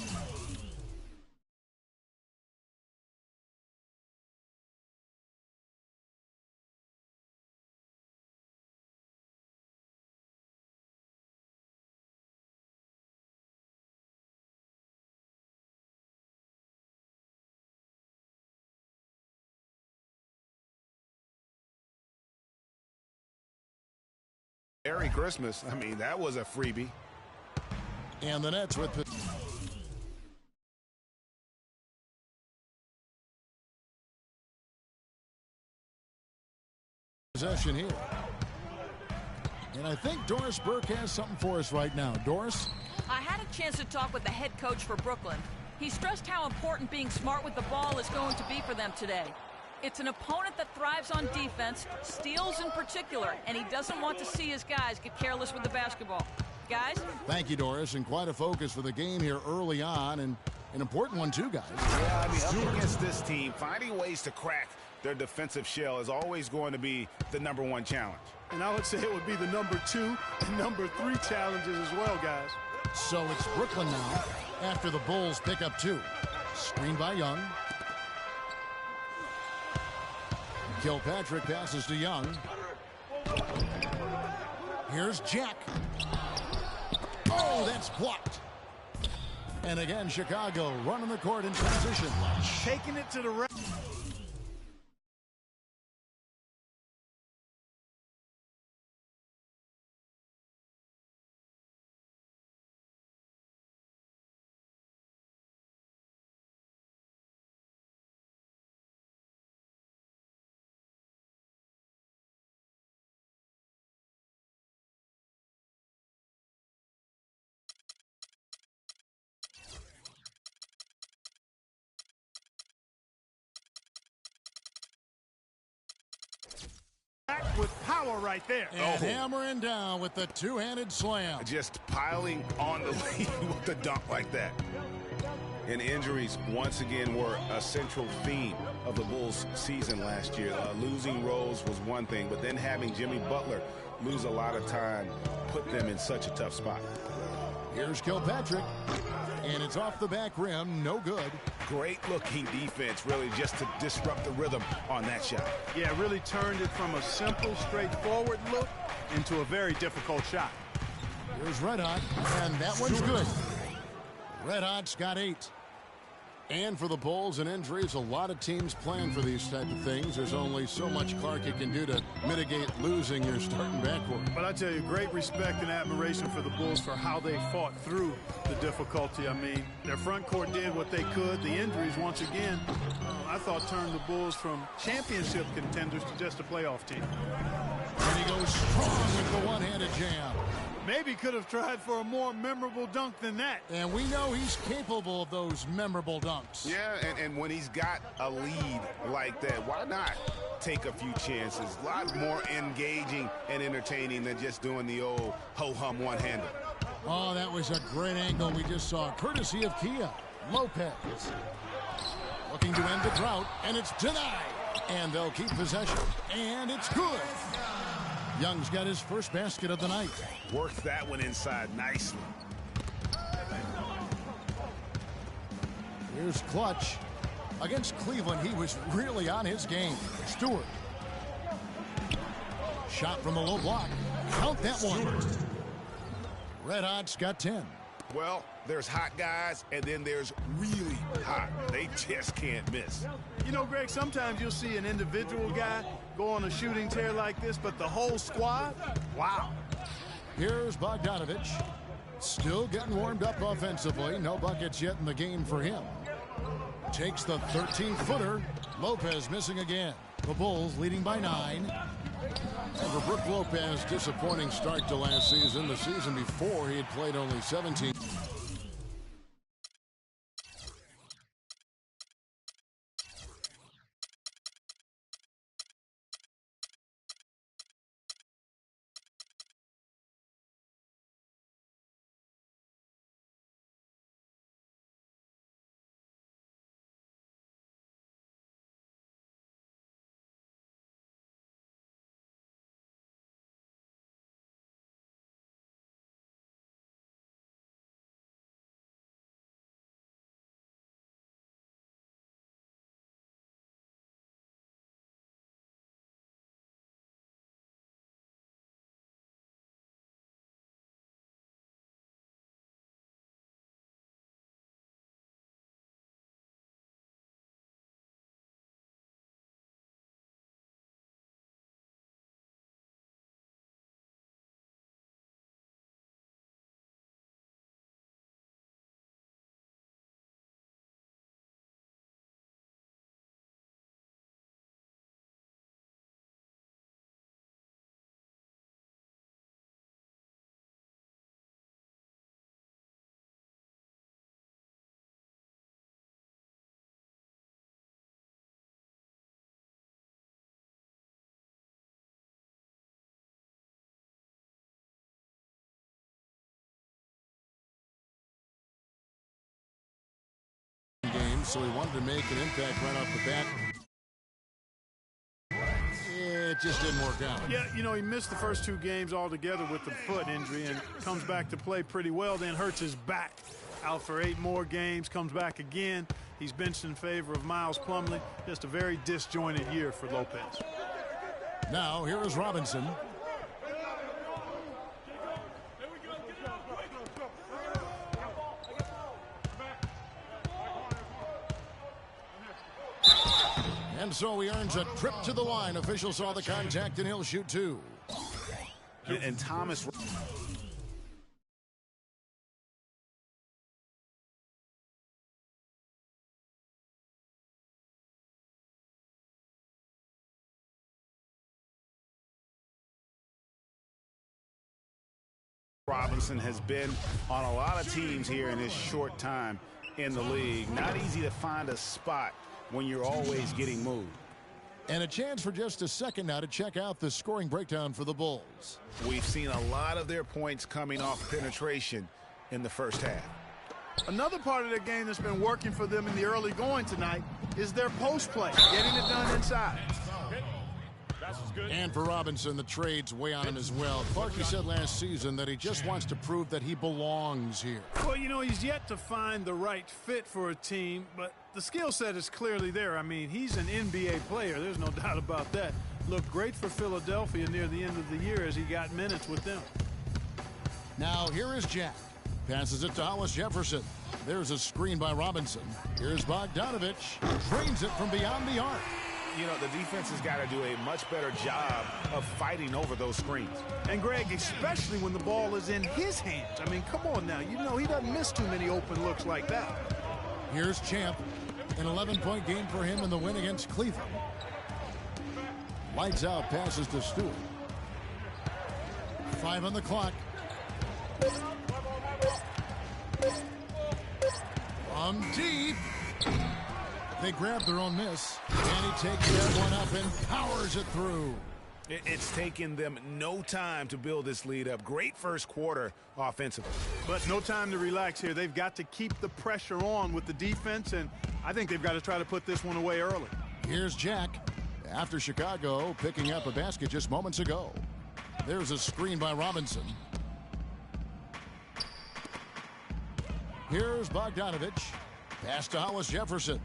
Merry Christmas. I mean, that was a freebie. And the Nets with possession here. And I think Doris Burke has something for us right now. Doris? I had a chance to talk with the head coach for Brooklyn. He stressed how important being smart with the ball is going to be for them today. It's an opponent that thrives on defense, steals in particular, and he doesn't want to see his guys get careless with the basketball. Guys? Thank you, Doris, and quite a focus for the game here early on, and an important one too, guys. Yeah, I mean, up against this team, finding ways to crack their defensive shell is always going to be the #1 challenge. And I would say it would be the #2 and #3 challenges as well, guys. So it's Brooklyn now after the Bulls pick up 2. Screen by Young. Kilpatrick passes to Young. Here's Jack. Oh, that's blocked. And again, Chicago running the court in transition. Taking it to the rack. with power right there. And hammering down with the two-handed slam. Just piling on the lead with a dunk like that. And injuries, once again, were a central theme of the Bulls' season last year. Losing Rose was one thing, but then having Jimmy Butler lose a lot of time put them in such a tough spot. Here's Kilpatrick, and it's off the back rim, no good. Great-looking defense, really, just to disrupt the rhythm on that shot. Yeah, really turned it from a simple, straightforward look into a very difficult shot. Here's Red Hot, and that one's good. Red Hot's got 8. And for the Bulls and injuries, a lot of teams plan for these type of things. There's only so much Clarkie can do to mitigate losing your starting backcourt. But I tell you, great respect and admiration for the Bulls for how they fought through the difficulty. I mean, their front court did what they could. The injuries, once again, I thought turned the Bulls from championship contenders to just a playoff team. And he goes strong with the one-handed jam. Maybe could have tried for a more memorable dunk than that. And we know he's capable of those memorable dunks. Yeah, and when he's got a lead like that, why not take a few chances? A lot more engaging and entertaining than just doing the old ho-hum one-hander. Oh, that was a great angle we just saw, courtesy of Kia. Lopez looking to end the drought, and it's denied. And they'll keep possession, and it's good. Young's got his first basket of the night. Worked that one inside nicely. Here's Clutch. Against Cleveland, he was really on his game. Stewart. Shot from the low block. Count that one. Red Hot's got 10. Well, there's hot guys, and then there's really hot. They just can't miss. You know, Greg, sometimes you'll see an individual guy go on a shooting tear like this, but the whole squad, wow. Here's Bogdanovich. Still getting warmed up offensively. No buckets yet in the game for him. Takes the 13-footer. Lopez missing again. The Bulls leading by 9. And for Brook Lopez, disappointing start to last season. The season before, he had played only 17. So he wanted to make an impact right off the bat. It just didn't work out. Yeah, you know, he missed the first 2 games altogether with the foot injury and comes back to play pretty well, then hurts his back. Out for 8 more games, comes back again. He's benched in favor of Miles Plumlee. Just a very disjointed year for Lopez. Now, here is Robinson. And so he earns a trip to the line. Official saw the contact, and he'll shoot 2. And Thomas. Robinson has been on a lot of teams here in his short time in the league. Not easy to find a spot when you're always getting moved. And a chance for just a second now to check out the scoring breakdown for the Bulls. We've seen a lot of their points coming off penetration in the first half. Another part of their game that's been working for them in the early going tonight is their post play, getting it done inside. And for Robinson, the trade's weigh on him as well. Clarkie said last season that he just wants to prove that he belongs here. Well, you know, he's yet to find the right fit for a team, but the skill set is clearly there. I mean, he's an NBA player. There's no doubt about that. Looked great for Philadelphia near the end of the year as he got minutes with them. Now here is Jack. Passes it to Hollis Jefferson. There's a screen by Robinson. Here's Bogdanovich. Drains it from beyond the arc. You know, the defense has got to do a much better job of fighting over those screens. And, Greg, especially when the ball is in his hands. I mean, come on now. You know, he doesn't miss too many open looks like that. Here's Champ. An 11-point game for him in the win against Cleveland. Lights out, passes to Stewart. 5 on the clock. From deep. They grab their own miss. And he takes that one up and powers it through. It's taken them no time to build this lead up. Great first quarter offensively. But no time to relax here. They've got to keep the pressure on with the defense, and I think they've got to try to put this one away early. Here's Jack. After Chicago picking up a basket just moments ago. There's a screen by Robinson. Here's Bogdanovich. Pass to Hollis Jefferson.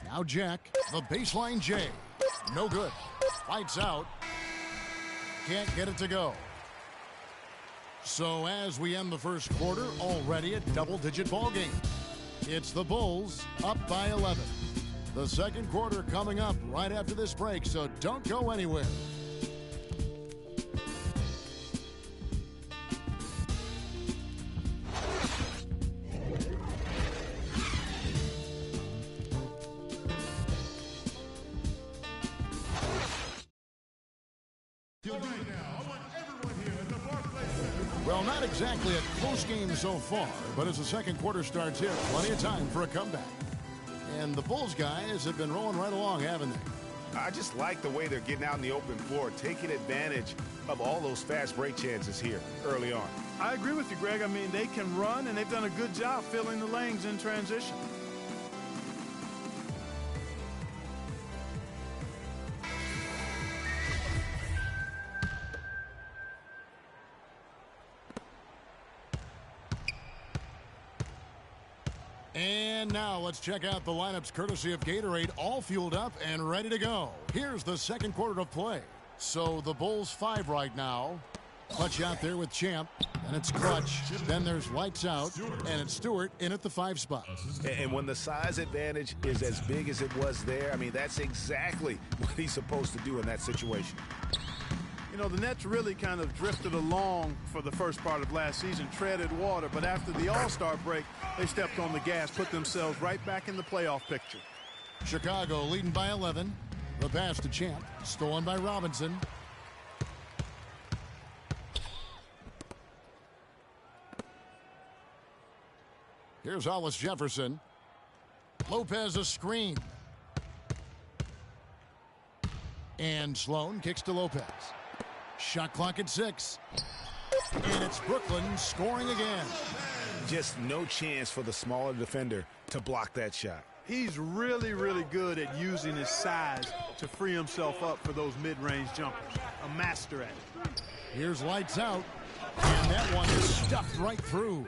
Now Jack, the baseline J. No good. Lights out. Can't get it to go. So as we end the first quarter, already a double-digit ball game. It's the Bulls up by 11. The second quarter coming up right after this break, so don't go anywhere. Well, not exactly a close game so far, but as the second quarter starts here, plenty of time for a comeback. And the Bulls guys have been rolling right along, haven't they? I just like the way they're getting out in the open floor, taking advantage of all those fast break chances here early on. I agree with you, Greg. I mean, they can run, and they've done a good job filling the lanes in transition. And now let's check out the lineups courtesy of Gatorade, all fueled up and ready to go. Here's the second quarter of play. So the Bulls 5 right now. Clutch out there with Champ, and it's Clutch. Then there's Lights Out, and it's Stewart in at the 5 spot. And when the size advantage is as big as it was there, I mean, that's exactly what he's supposed to do in that situation. You know, the Nets really kind of drifted along for the first part of last season, treaded water, but after the All-Star break, they stepped on the gas, put themselves right back in the playoff picture. Chicago leading by 11. The pass to Champ, stolen by Robinson. Here's Hollis Jefferson. Lopez a screen. And Sloan kicks to Lopez. Shot clock at 6. And it's Brooklyn scoring again. Just no chance for the smaller defender to block that shot. He's really, really good at using his size to free himself up for those mid-range jumpers. A master at it. Here's Lights Out. And that one is stuffed right through.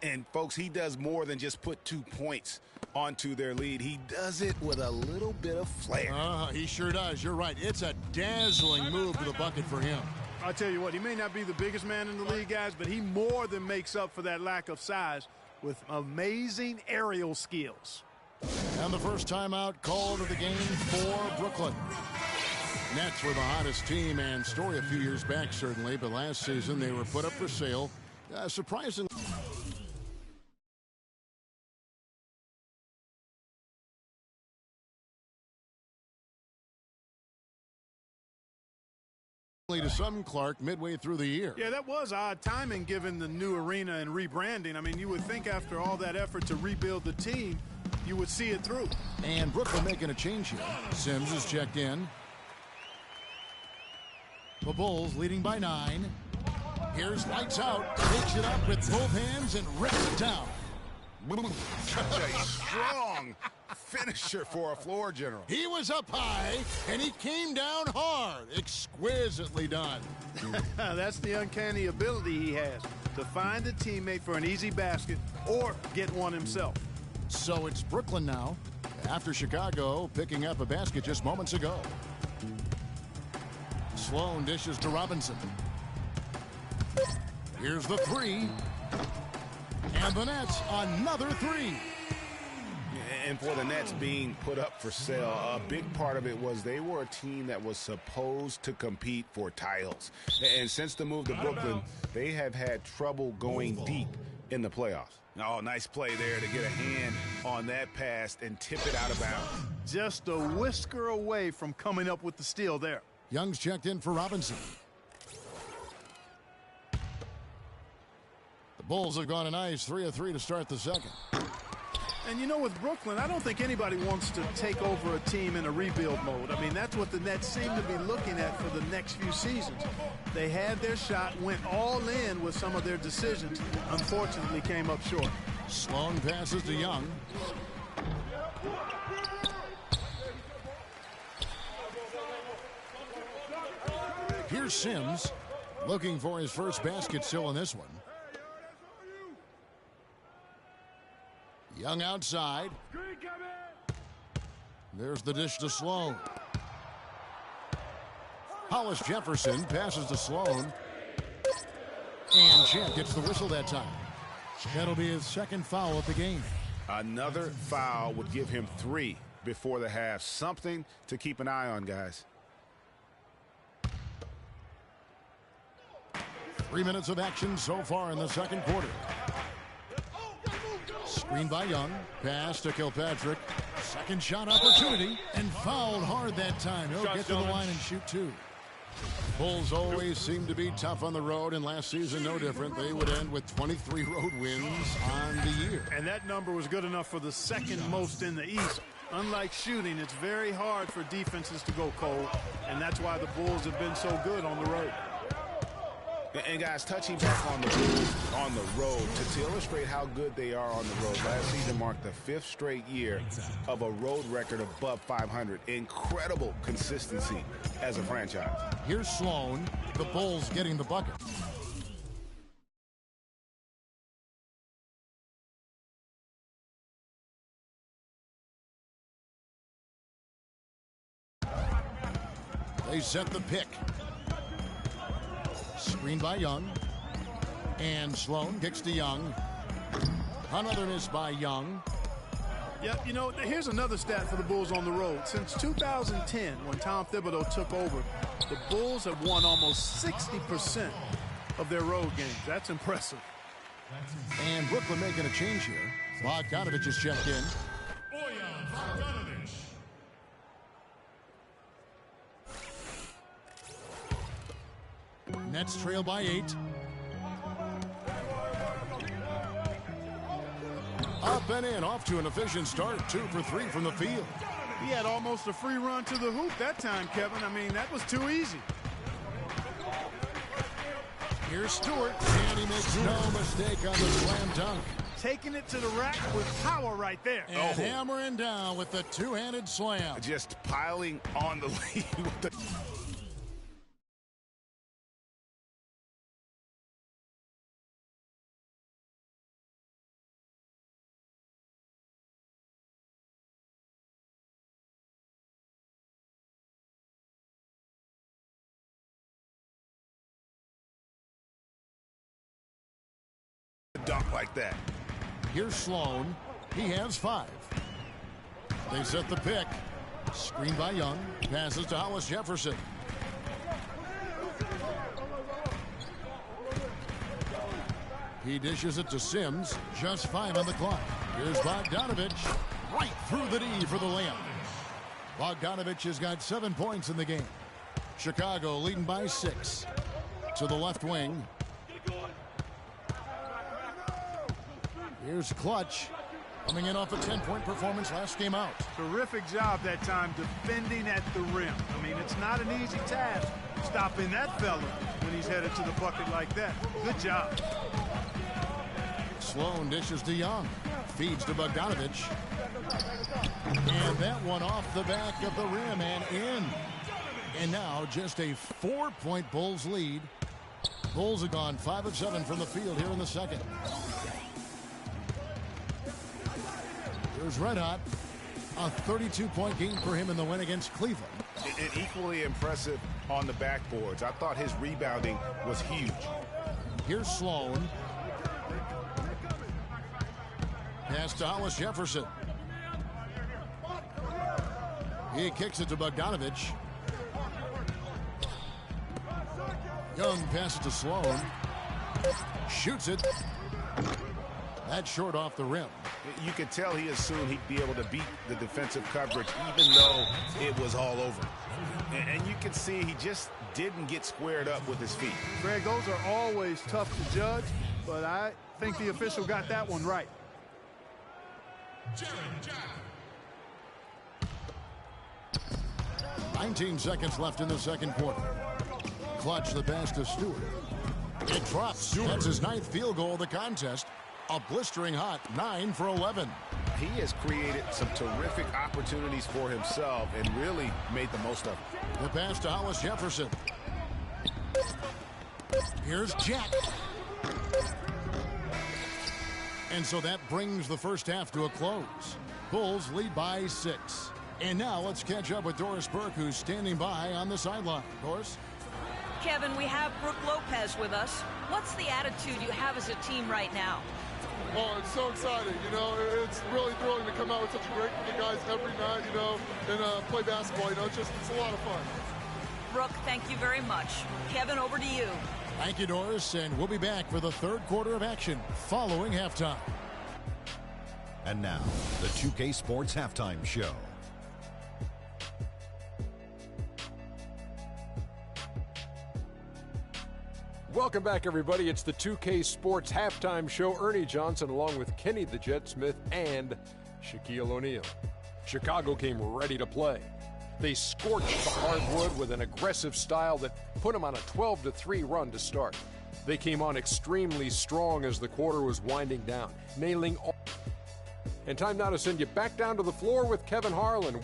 And, folks, he does more than just put 2 points onto their lead. He does it with a little bit of flair. He sure does. You're right. It's a dazzling move to the bucket for him. I'll tell you what, he may not be the biggest man in the league, guys, but he more than makes up for that lack of size with amazing aerial skills. And the first timeout called of the game for Brooklyn. Nets were the hottest team and story a few years back, certainly, but last season they were put up for sale. Surprisingly. To some, Clark, midway through the year. Yeah, that was odd timing given the new arena and rebranding. I mean, you would think after all that effort to rebuild the team, you would see it through. And Brooklyn making a change here. Sims is checked in. The Bulls leading by 9. Here's lights out. Takes it up with both hands and rips it down. Such a strong finisher for a floor general. He was up high, and he came down hard. Exquisitely done. That's the uncanny ability he has, to find a teammate for an easy basket or get one himself. So it's Brooklyn now, after Chicago picking up a basket just moments ago. Sloan dishes to Robinson. Here's the 3. And the Nets, another 3. And for the Nets being put up for sale, a big part of it was they were a team that was supposed to compete for titles. And since the move to Brooklyn, they have had trouble going deep in the playoffs. Oh, nice play there to get a hand on that pass and tip it out of bounds. Just a whisker away from coming up with the steal there. Young's checked in for Robinson. The Bulls have gone a nice 3 of 3 to start the second. And you know, with Brooklyn, I don't think anybody wants to take over a team in a rebuild mode. I mean, that's what the Nets seem to be looking at for the next few seasons. They had their shot, went all in with some of their decisions, unfortunately came up short. Sloan passes to Young. Here's Sims, looking for his first basket still in this one. Young outside. There's the dish to Sloan. Hollis Jefferson passes to Sloan. And Champ gets the whistle that time. That'll be his second foul of the game. Another foul would give him 3 before the half. Something to keep an eye on, guys. 3 minutes of action so far in the second quarter. Screen by Young. Pass to Kilpatrick. Second shot opportunity. And fouled hard that time. He'll get to the line and shoot 2. Bulls always seem to be tough on the road, and last season no different. They would end with 23 road wins on the year. And that number was good enough for the second most in the East. Unlike shooting, it's very hard for defenses to go cold, and that's why the Bulls have been so good on the road. And guys, touching back on the Bulls on the road to illustrate how good they are on the road. Last season marked the 5th straight year of a road record above 500. Incredible consistency as a franchise. Here's Sloan. The Bulls getting the bucket. They set the pick. Screen by Young. And Sloan kicks to Young. Another miss by Young. Yeah, you know, here's another stat for the Bulls on the road. Since 2010, when Tom Thibodeau took over, the Bulls have won almost 60% of their road games. That's impressive. And Brooklyn making a change here. Bogdanovich is checked in. Nets trail by 8. Up and in, off to an efficient start. 2 for 3 from the field. He had almost a free run to the hoop that time, Kevin. I mean, that was too easy. Here's Stewart, and he makes no mistake on the slam dunk. Taking it to the rack with power right there. And hammering down with the two-handed slam. Just piling on the lead with the... dunk like that. Here's Sloan. He has 5. They set the pick. Screen by Young. Passes to Hollis Jefferson. He dishes it to Sims. Just 5 on the clock. Here's Bogdanovich. Right through the D for the layup. Bogdanovich has got 7 points in the game. Chicago leading by 6. To the left wing. Here's Clutch. Coming in off a 10-point performance last game out. Terrific job that time defending at the rim. I mean, it's not an easy task stopping that fella when he's headed to the bucket like that. Good job. Sloan dishes to Young. Feeds to Bogdanovich. And that one off the back of the rim and in. And now just a 4-point Bulls lead. Bulls have gone 5 of 7 from the field here in the second. Here's Red Hot. A 32-point game for him in the win against Cleveland. And equally impressive on the backboards. I thought his rebounding was huge. Here's Sloan. Pass to Hollis Jefferson. He kicks it to Bogdanovich. Young passes to Sloan. Shoots it. That's short off the rim. You could tell he assumed he'd be able to beat the defensive coverage even though it was all over. And you can see he just didn't get squared up with his feet. Greg, those are always tough to judge, but I think the official got that one right. 19 seconds left in the second quarter. Clutch the pass to Stewart. It drops. That's his 9th field goal of the contest. A blistering hot 9 for 11. He has created some terrific opportunities for himself and really made the most of it. The pass to Hollis Jefferson. Here's Jack. And so that brings the first half to a close. Bulls lead by 6. And now let's catch up with Doris Burke, who's standing by on the sideline. Doris? Kevin, we have Brooke Lopez with us. What's the attitude you have as a team right now? Oh, it's so exciting. You know, it's really thrilling to come out with such a great group of guys every night, you know, and play basketball. You know, it's a lot of fun. Brooke, thank you very much. Kevin, over to you. Thank you, Doris, and we'll be back for the third quarter of action following halftime. And now, the 2K Sports Halftime Show. Welcome back, everybody. It's the 2K Sports Halftime Show. Ernie Johnson along with Kenny the Jet Smith and Shaquille O'Neal. Chicago came ready to play. They scorched the hardwood with an aggressive style that put them on a 12-3 run to start. They came on extremely strong as the quarter was winding down, nailing all. And time now to send you back down to the floor with Kevin Harlan.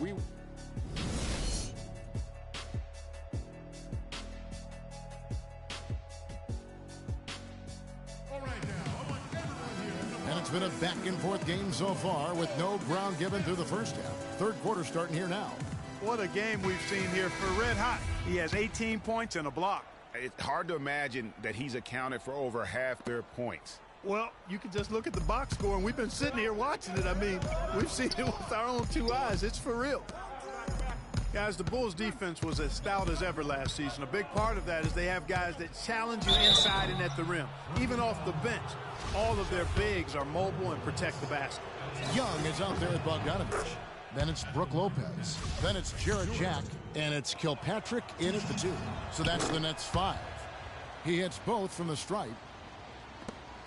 And it's been a back-and-forth game so far with no ground given through the first half. Third quarter starting here now. What a game we've seen here for Red Hot. He has 18 points and a block. It's hard to imagine that he's accounted for over half their points. Well, you can just look at the box score, and we've been sitting here watching it. I mean, we've seen it with our own 2 eyes. It's for real. Guys, the Bulls' defense was as stout as ever last season. A big part of that is they have guys that challenge you inside and at the rim. Even off the bench, all of their bigs are mobile and protect the basket. Young is out there at Bogdanovich. Then it's Brooke Lopez. Then it's Jarrett Jack. And it's Kilpatrick in at the 2. So that's the Nets' 5. He hits both from the stripe.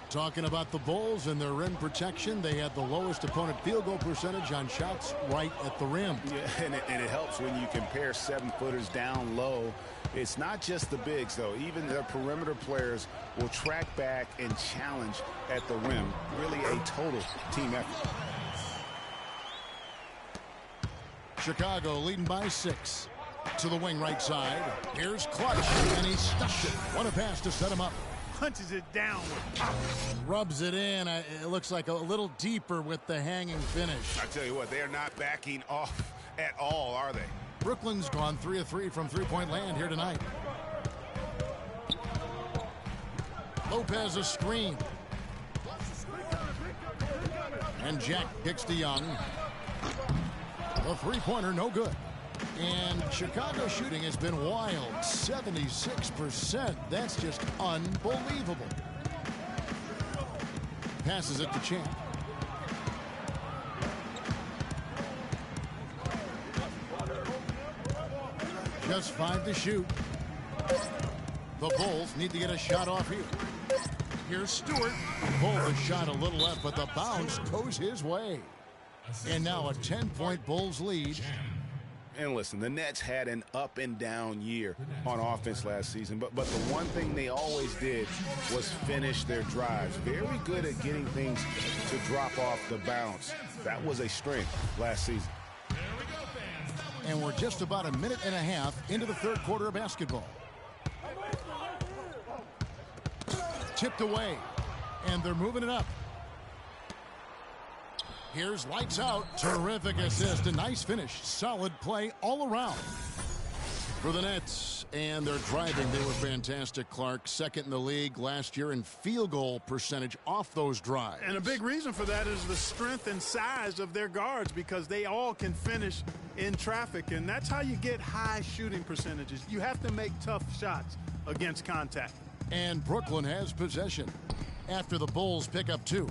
Talking about the Bulls and their rim protection, they had the lowest opponent field goal percentage on shots right at the rim. Yeah, and it helps when you compare 7-footers down low. It's not just the bigs, though. Even their perimeter players will track back and challenge at the rim. Really a total team effort. Chicago leading by 6. To the wing right side. Here's Clutch, and he stuffed it. What a pass to set him up. Punches it down. Rubs it in. It looks like a little deeper with the hanging finish. I tell you what, they are not backing off at all, are they? Brooklyn's gone 3 of 3 from three-point land here tonight. Lopez a screen. And Jack kicks to Young. The three-pointer no good. And Chicago shooting has been wild. 76%. That's just unbelievable. Passes it to Champ. Just 5 to shoot. The Bulls need to get a shot off here. Here's Stewart. Pulled the shot a little left, but the bounce goes his way. And now a 10-point Bulls lead. And listen, the Nets had an up and down year on offense last season, but the one thing they always did was finish their drives. Very good at getting things to drop off the bounce. That was a strength last season. And we're just about a minute and a half into the third quarter of basketball. Tipped away, and they're moving it up. Here's lights out. Terrific assist. A nice finish. Solid play all around for the Nets. And they're driving. They were fantastic, Clark. Second in the league last year in field goal percentage off those drives. And a big reason for that is the strength and size of their guards, because they all can finish in traffic. And that's how you get high shooting percentages. You have to make tough shots against contact. And Brooklyn has possession after the Bulls pick up 2.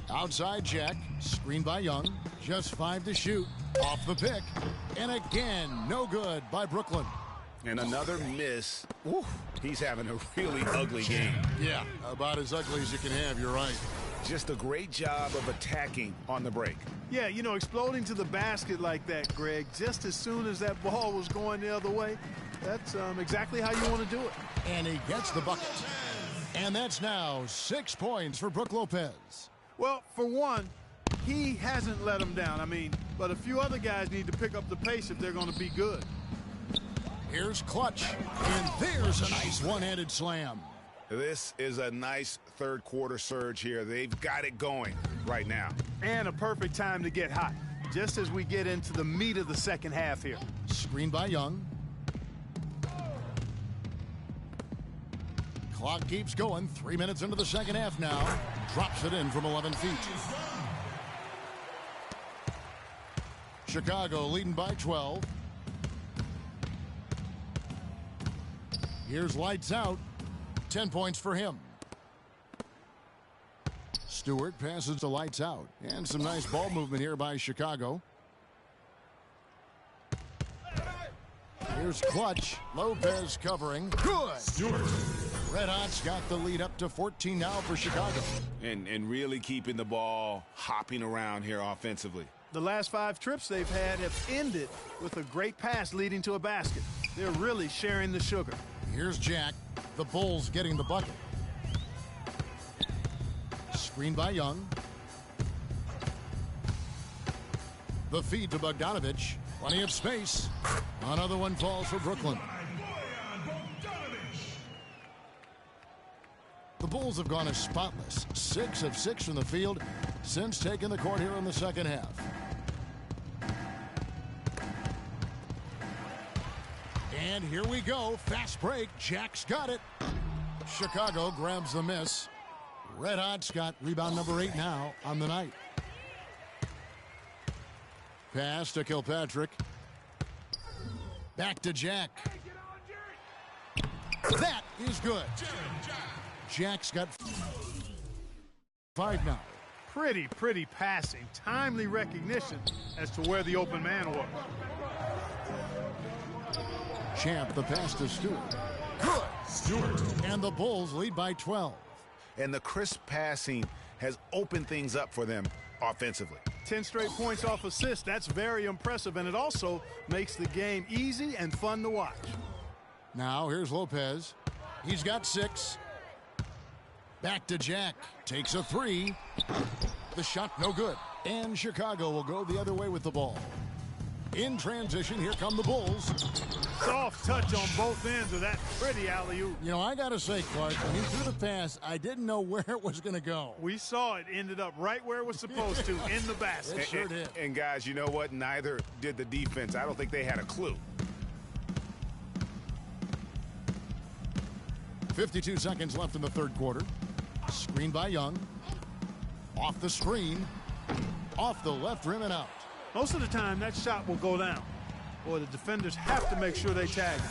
Outside Jack, screened by Young, just 5 to shoot, off the pick, and again, no good by Brooklyn. And another miss. Ooh, he's having a really ugly game. Yeah, about as ugly as you can have, you're right. Just a great job of attacking on the break. Yeah, you know, exploding to the basket like that, Greg, just as soon as that ball was going the other way, that's exactly how you want to do it. And he gets the bucket. And that's now 6 points for Brook Lopez. Well, for one, he hasn't let them down. I mean, but a few other guys need to pick up the pace if they're going to be good. Here's Clutch, and there's a nice one-handed slam. This is a nice third quarter surge here. They've got it going right now. And a perfect time to get hot, just as we get into the meat of the second half here. Screened by Young. Clock keeps going. 3 minutes into the second half now. Drops it in from 11 feet. Chicago leading by 12. Here's lights out. 10 points for him. Stewart passes to lights out. And some nice ball movement here by Chicago. Here's Clutch. Lopez covering. Good. Stewart. Red Hot's got the lead up to 14 now for Chicago. And really keeping the ball hopping around here offensively. The last 5 trips they've had have ended with a great pass leading to a basket. They're really sharing the sugar. Here's Jack. The Bulls getting the bucket. Screened by Young. The feed to Bogdanovich. Plenty of space. Another one falls for Brooklyn. The Bulls have gone as spotless. 6 of 6 from the field since taking the court here in the second half. And here we go. Fast break. Jack's got it. Chicago grabs the miss. Red Hot's got rebound number 8 now on the night. Pass to Kilpatrick. Back to Jack. That is good. Jack's got 5 now. Pretty passing. Timely recognition as to where the open man was. Champ, the pass to Stewart. Good. Stewart. And the Bulls lead by 12. And the crisp passing has opened things up for them offensively. 10 straight points off assists. That's very impressive, and it also makes the game easy and fun to watch. Now here's Lopez. He's got 6. Back to Jack. Takes a 3. The shot no good. And Chicago will go the other way with the ball. In transition, here come the Bulls. Soft touch on both ends of that pretty alley-oop. You know, I got to say, Clark, when he threw the pass, I didn't know where it was going to go. We saw it ended up right where it was supposed to, in the basket. It sure did. And guys, you know what? Neither did the defense. I don't think they had a clue. 52 seconds left in the third quarter. Screen by Young. Off the screen. Off the left rim and out. Most of the time, that shot will go down. Boy, the defenders have to make sure they tag him.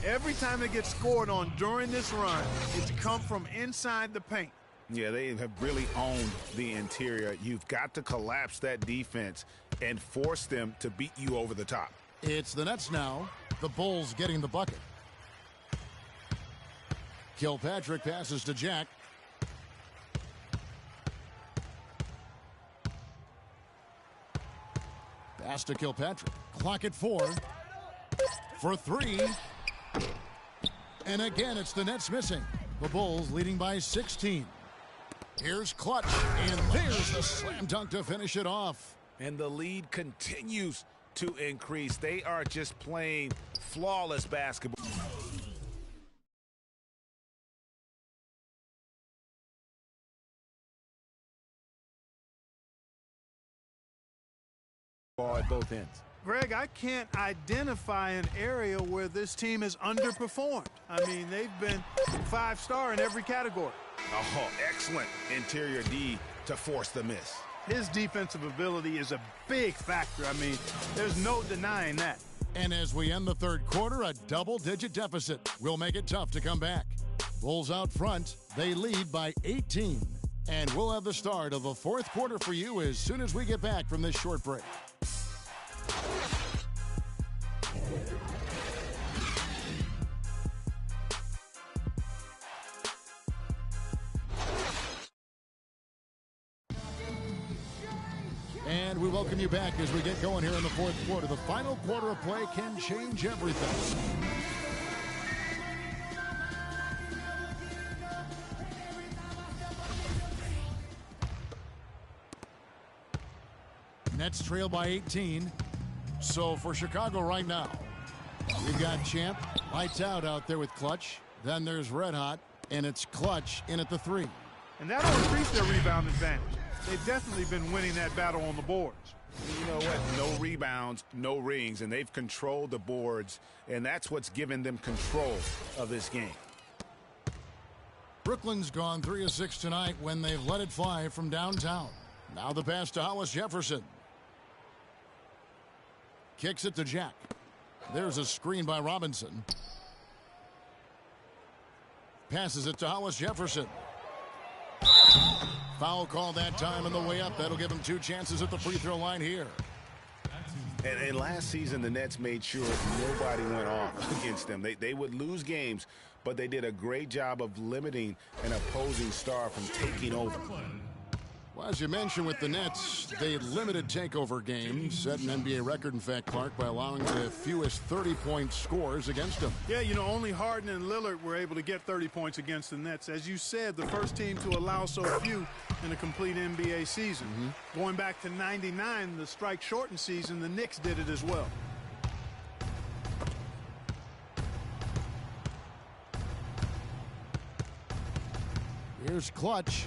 Every time they get scored on during this run, it's come from inside the paint. Yeah, they have really owned the interior. You've got to collapse that defense and force them to beat you over the top. It's the Nets now. The Bulls getting the bucket. Kilpatrick passes to Jack. Pass to Kilpatrick. Clock at 4. For 3. And again, it's the Nets missing. The Bulls leading by 16. Here's Clutch, and there's the slam dunk to finish it off. And the lead continues to increase. They are just playing flawless basketball. At both ends. Greg, I can't identify an area where this team has underperformed. I mean, they've been 5-star in every category. Oh, excellent interior D to force the miss. His defensive ability is a big factor. I mean, there's no denying that. And as we end the third quarter, a double-digit deficit will make it tough to come back. Bulls out front. They lead by 18. And we'll have the start of the fourth quarter for you as soon as we get back from this short break. And we welcome you back as we get going here in the fourth quarter. The final quarter of play can change everything. Nets trail by 18. So for Chicago right now, we've got Champ, lights out there with Clutch. Then there's Red Hot, and it's Clutch in at the 3. And that'll increase their rebound advantage. They've definitely been winning that battle on the boards. You know what? No rebounds, no rings, and they've controlled the boards, and that's what's given them control of this game. Brooklyn's gone 3 of 6 tonight when they've let it fly from downtown. Now the pass to Hollis Jefferson. Kicks it to Jack. There's a screen by Robinson. Passes it to Hollis Jefferson. Foul call that time on the way up. That'll give him 2 chances at the free throw line here. And last season, the Nets made sure nobody went off against them. They would lose games, but they did a great job of limiting an opposing star from taking over. Well, as you mentioned with the Nets, they limited takeover games, set an NBA record, in fact, Clark, by allowing the fewest 30-point scores against them. Yeah, you know, only Harden and Lillard were able to get 30 points against the Nets. As you said, the first team to allow so few in a complete NBA season. Going back to 99, the strike-shortened season, the Knicks did it as well. Here's Clutch.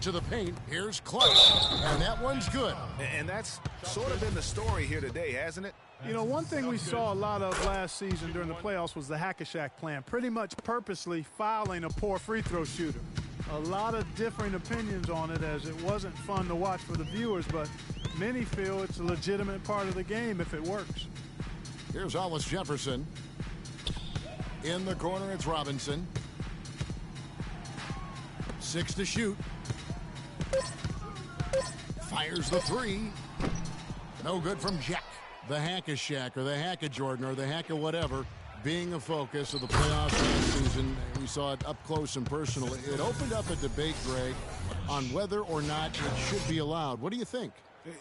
To the paint. Here's Clutch. And that one's good. And that's sort of been the story here today, hasn't it? You know, one thing we saw a lot of last season during the playoffs was the hack-a-shack plan, pretty much purposely fouling a poor free throw shooter. A lot of differing opinions on it, as it wasn't fun to watch for the viewers, but many feel it's a legitimate part of the game if it works. Here's Hollis Jefferson. In the corner, it's Robinson. 6 to shoot. Fires the 3. No good from Jack. The hack-a-shack or the hack-a-Jordan or the hack-a-whatever being a focus of the playoffs last season. We saw it up close and personal. It opened up a debate, Greg, on whether or not it should be allowed. What do you think?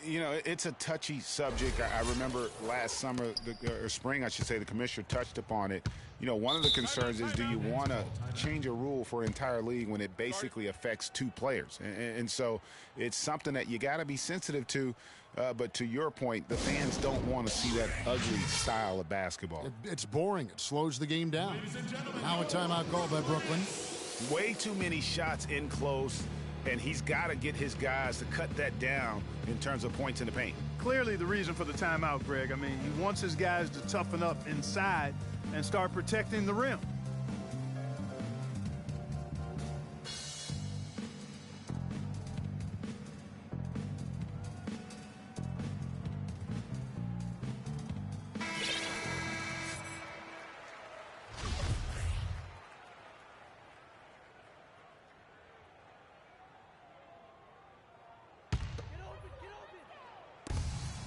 You know, it's a touchy subject. I remember last summer, or spring, I should say, the commissioner touched upon it. You know, one of the concerns is, do you want to change a rule for an entire league when it basically affects 2 players? And so it's something that you got to be sensitive to. But to your point, the fans don't want to see that ugly style of basketball. It's boring. It slows the game down. Now a timeout call by Brooklyn. Way too many shots in close, and he's got to get his guys to cut that down in terms of points in the paint. Clearly the reason for the timeout, Greg. I mean, he wants his guys to toughen up inside and start protecting the rim.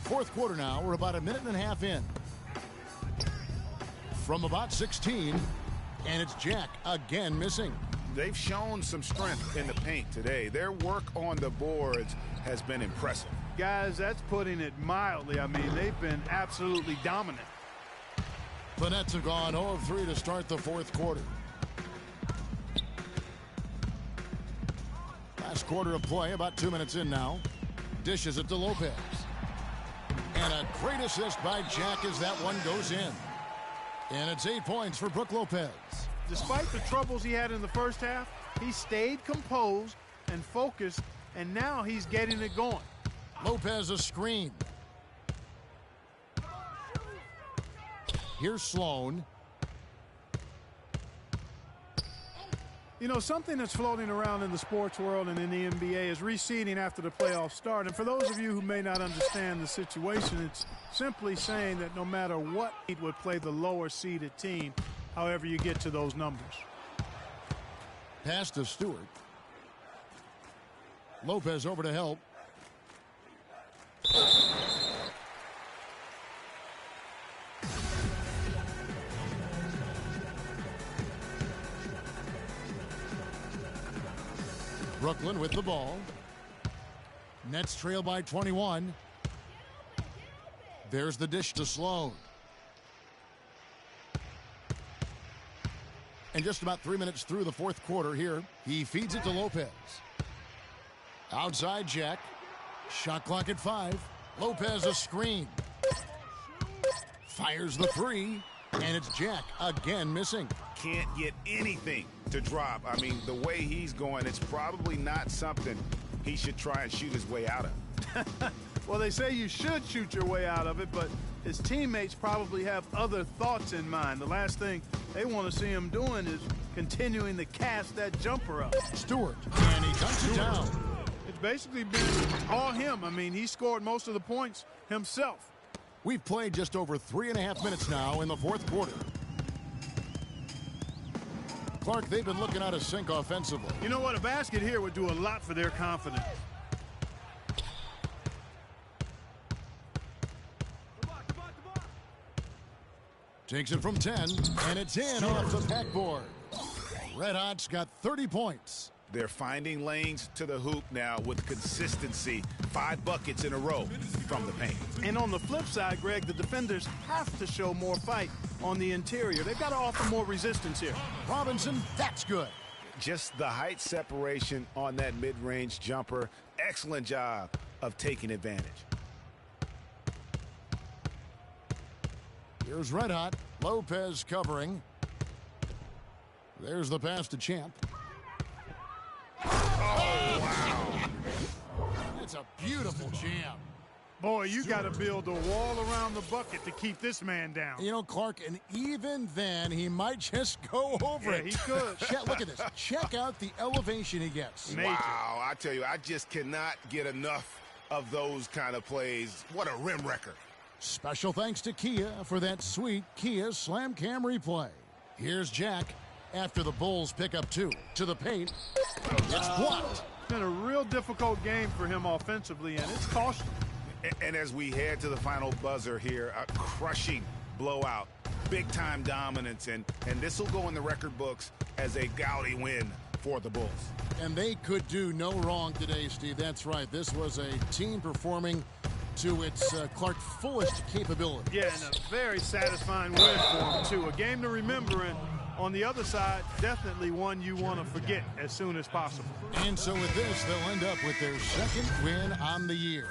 Fourth quarter now. We're about a minute and a half in. From about 16, And it's Jack again missing. They've shown some strength in the paint today. Their work on the boards has been impressive. Guys, that's putting it mildly. I mean, they've been absolutely dominant. The Nets have gone 0 of 3 to start the fourth quarter. Last quarter of play, about 2 minutes in now. Dishes it to Lopez. And a great assist by Jack as that one goes in. And it's 8 points for Brook Lopez. Despite the troubles he had in the first half, he stayed composed and focused, and now he's getting it going. Lopez a screen. Here's Sloan. You know, something that's floating around in the sports world and in the NBA is reseeding after the playoffs start. And for those of you who may not understand the situation, it's simply saying that no matter what seed would play the lower seeded team, however you get to those numbers. Pass to Stewart. Lopez over to help. Brooklyn with the ball. Nets trail by 21. There's the dish to Sloan. And just about 3 minutes through the fourth quarter here, he feeds it to Lopez. Outside Jack. Shot clock at 5. Lopez a screen. Fires the 3. And it's Jack again missing. Can't get anything to drop. I mean, the way he's going, it's probably not something he should try and shoot his way out of. Well, they say you should shoot your way out of it, but his teammates probably have other thoughts in mind. The last thing they want to see him doing is continuing to cast that jumper up. Stewart, and he cuts it down. It's basically been all him. I mean, he scored most of the points himself. We've played just over 3.5 minutes now in the fourth quarter. Clark, they've been looking out of sync offensively. You know what? A basket here would do a lot for their confidence. Takes it from 10, and it's in off the backboard. Red Hot's got 30 points. They're finding lanes to the hoop now with consistency. 5 buckets in a row from the paint. And on the flip side, Greg, the defenders have to show more fight on the interior. They've got to offer more resistance here. Robinson, that's good. Just the height separation on that mid-range jumper. Excellent job of taking advantage. Here's Red Hot. Lopez covering. There's the pass to Champ. Oh, wow. That's a beautiful jam. Boy, you got to build a wall around the bucket to keep this man down. You know, Clark, and even then, he might just go over it. Yeah, he could. Look at this. Check out the elevation he gets. Major. Wow, I tell you, I just cannot get enough of those kind of plays. What a rim wrecker. Special thanks to Kia for that sweet Kia Slam Cam replay. Here's Jack after the Bulls pick up 2 to the paint. It's blocked. It's been a real difficult game for him offensively, and it's cost him. And as we head to the final buzzer here, a crushing blowout, big-time dominance, and this will go in the record books as a gaudy win for the Bulls. And they could do no wrong today, Steve. That's right. This was a team performing to its Clark fullest capability. Yeah, and a very satisfying win for him, too. A game to remember, and on the other side, definitely one you want to forget as soon as possible. And so with this, they'll end up with their second win on the year.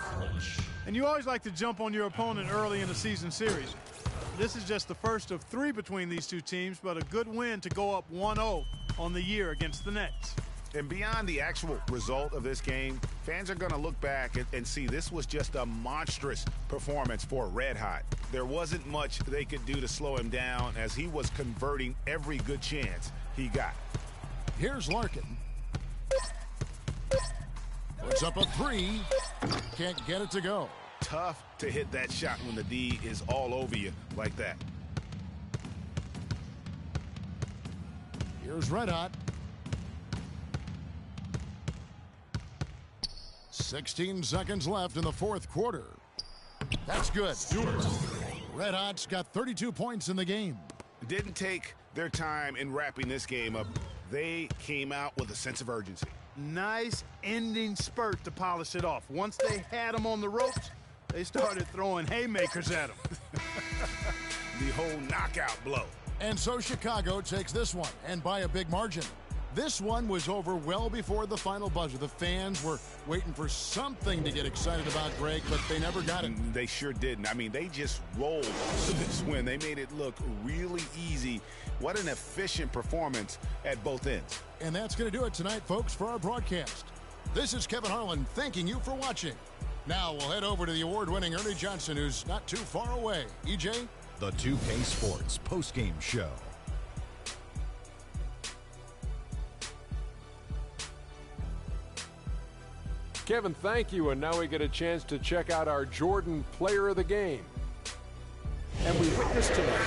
And you always like to jump on your opponent early in the season series. This is just the first of 3 between these two teams, but a good win to go up 1-0 on the year against the Nets. And beyond the actual result of this game, fans are going to look back and see this was just a monstrous performance for Red Hot. There wasn't much they could do to slow him down as he was converting every good chance he got. Here's Larkin. Puts up a 3. Can't get it to go. Tough to hit that shot when the D is all over you like that. Here's Red Hot. 16 seconds left in the fourth quarter. That's good. Red Hot's got 32 points in the game. It didn't take their time in wrapping this game up. They came out with a sense of urgency. Nice ending spurt to polish it off. Once they had them on the ropes, they started throwing haymakers at them. The whole knockout blow. And so Chicago takes this one, and by a big margin. This one was over well before the final buzzer. The fans were waiting for something to get excited about, Greg, but they never got it. They sure didn't. I mean, they just rolled to this win. They made it look really easy. What an efficient performance at both ends. And that's going to do it tonight, folks, for our broadcast. This is Kevin Harlan thanking you for watching. Now we'll head over to the award-winning Ernie Johnson, who's not too far away. EJ? The 2K Sports postgame show. Kevin, thank you, and now we get a chance to check out our Jordan Player of the Game. And we witnessed tonight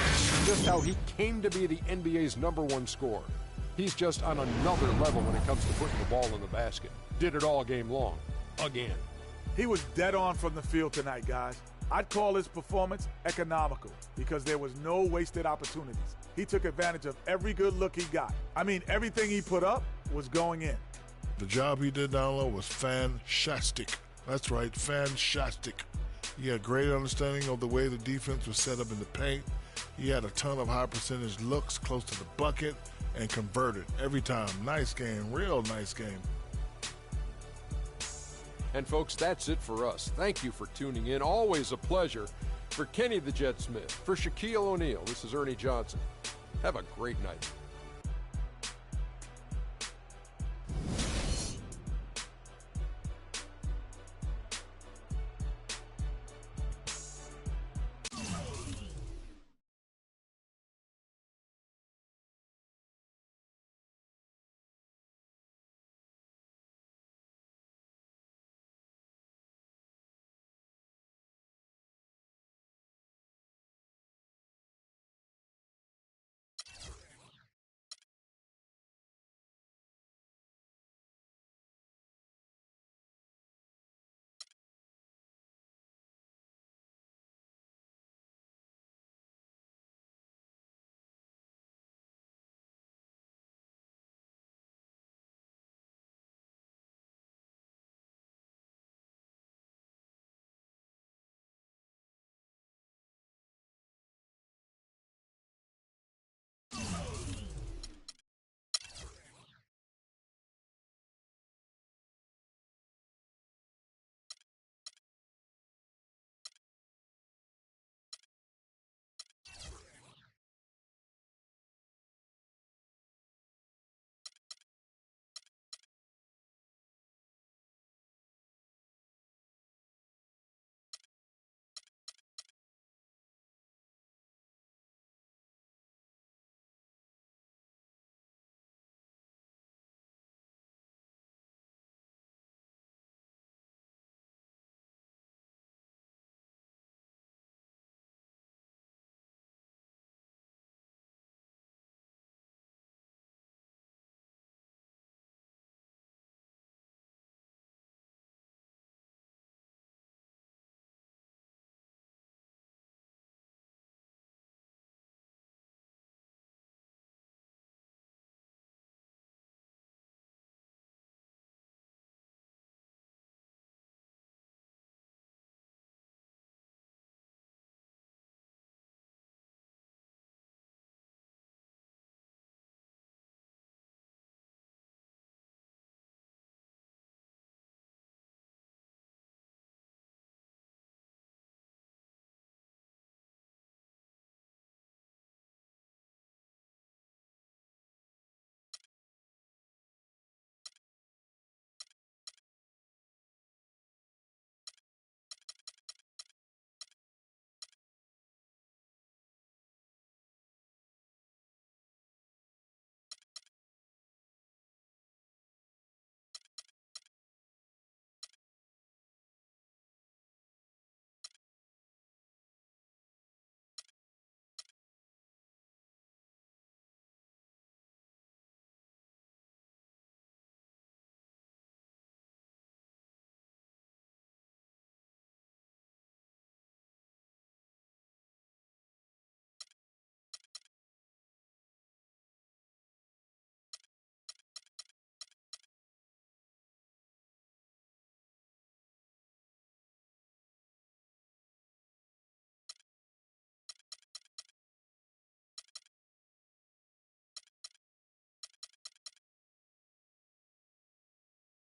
just how he came to be the NBA's #1 scorer. He's just on another level when it comes to putting the ball in the basket. Did it all game long, again. He was dead on from the field tonight, guys. I'd call his performance economical because there was no wasted opportunities. He took advantage of every good look he got. I mean, everything he put up was going in. The job he did down low was fantastic. That's right, fantastic. He had great understanding of the way the defense was set up in the paint. He had a ton of high percentage looks close to the bucket and converted every time. Nice game, real nice game. And folks, that's it for us. Thank you for tuning in. Always a pleasure. For Kenny the Jet Smith, for Shaquille O'Neal, this is Ernie Johnson. Have a great night.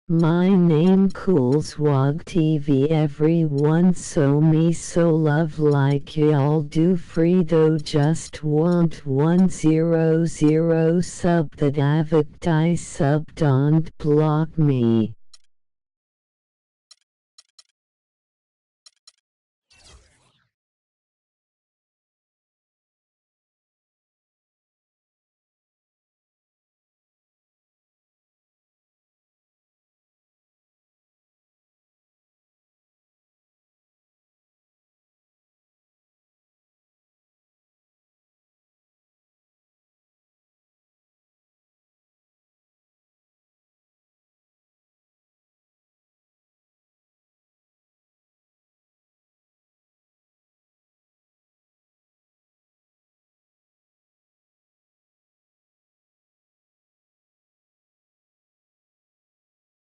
My name Coolswag TV everyone so me so love like y'all do free though just want 100 sub that avoctai sub don't block me.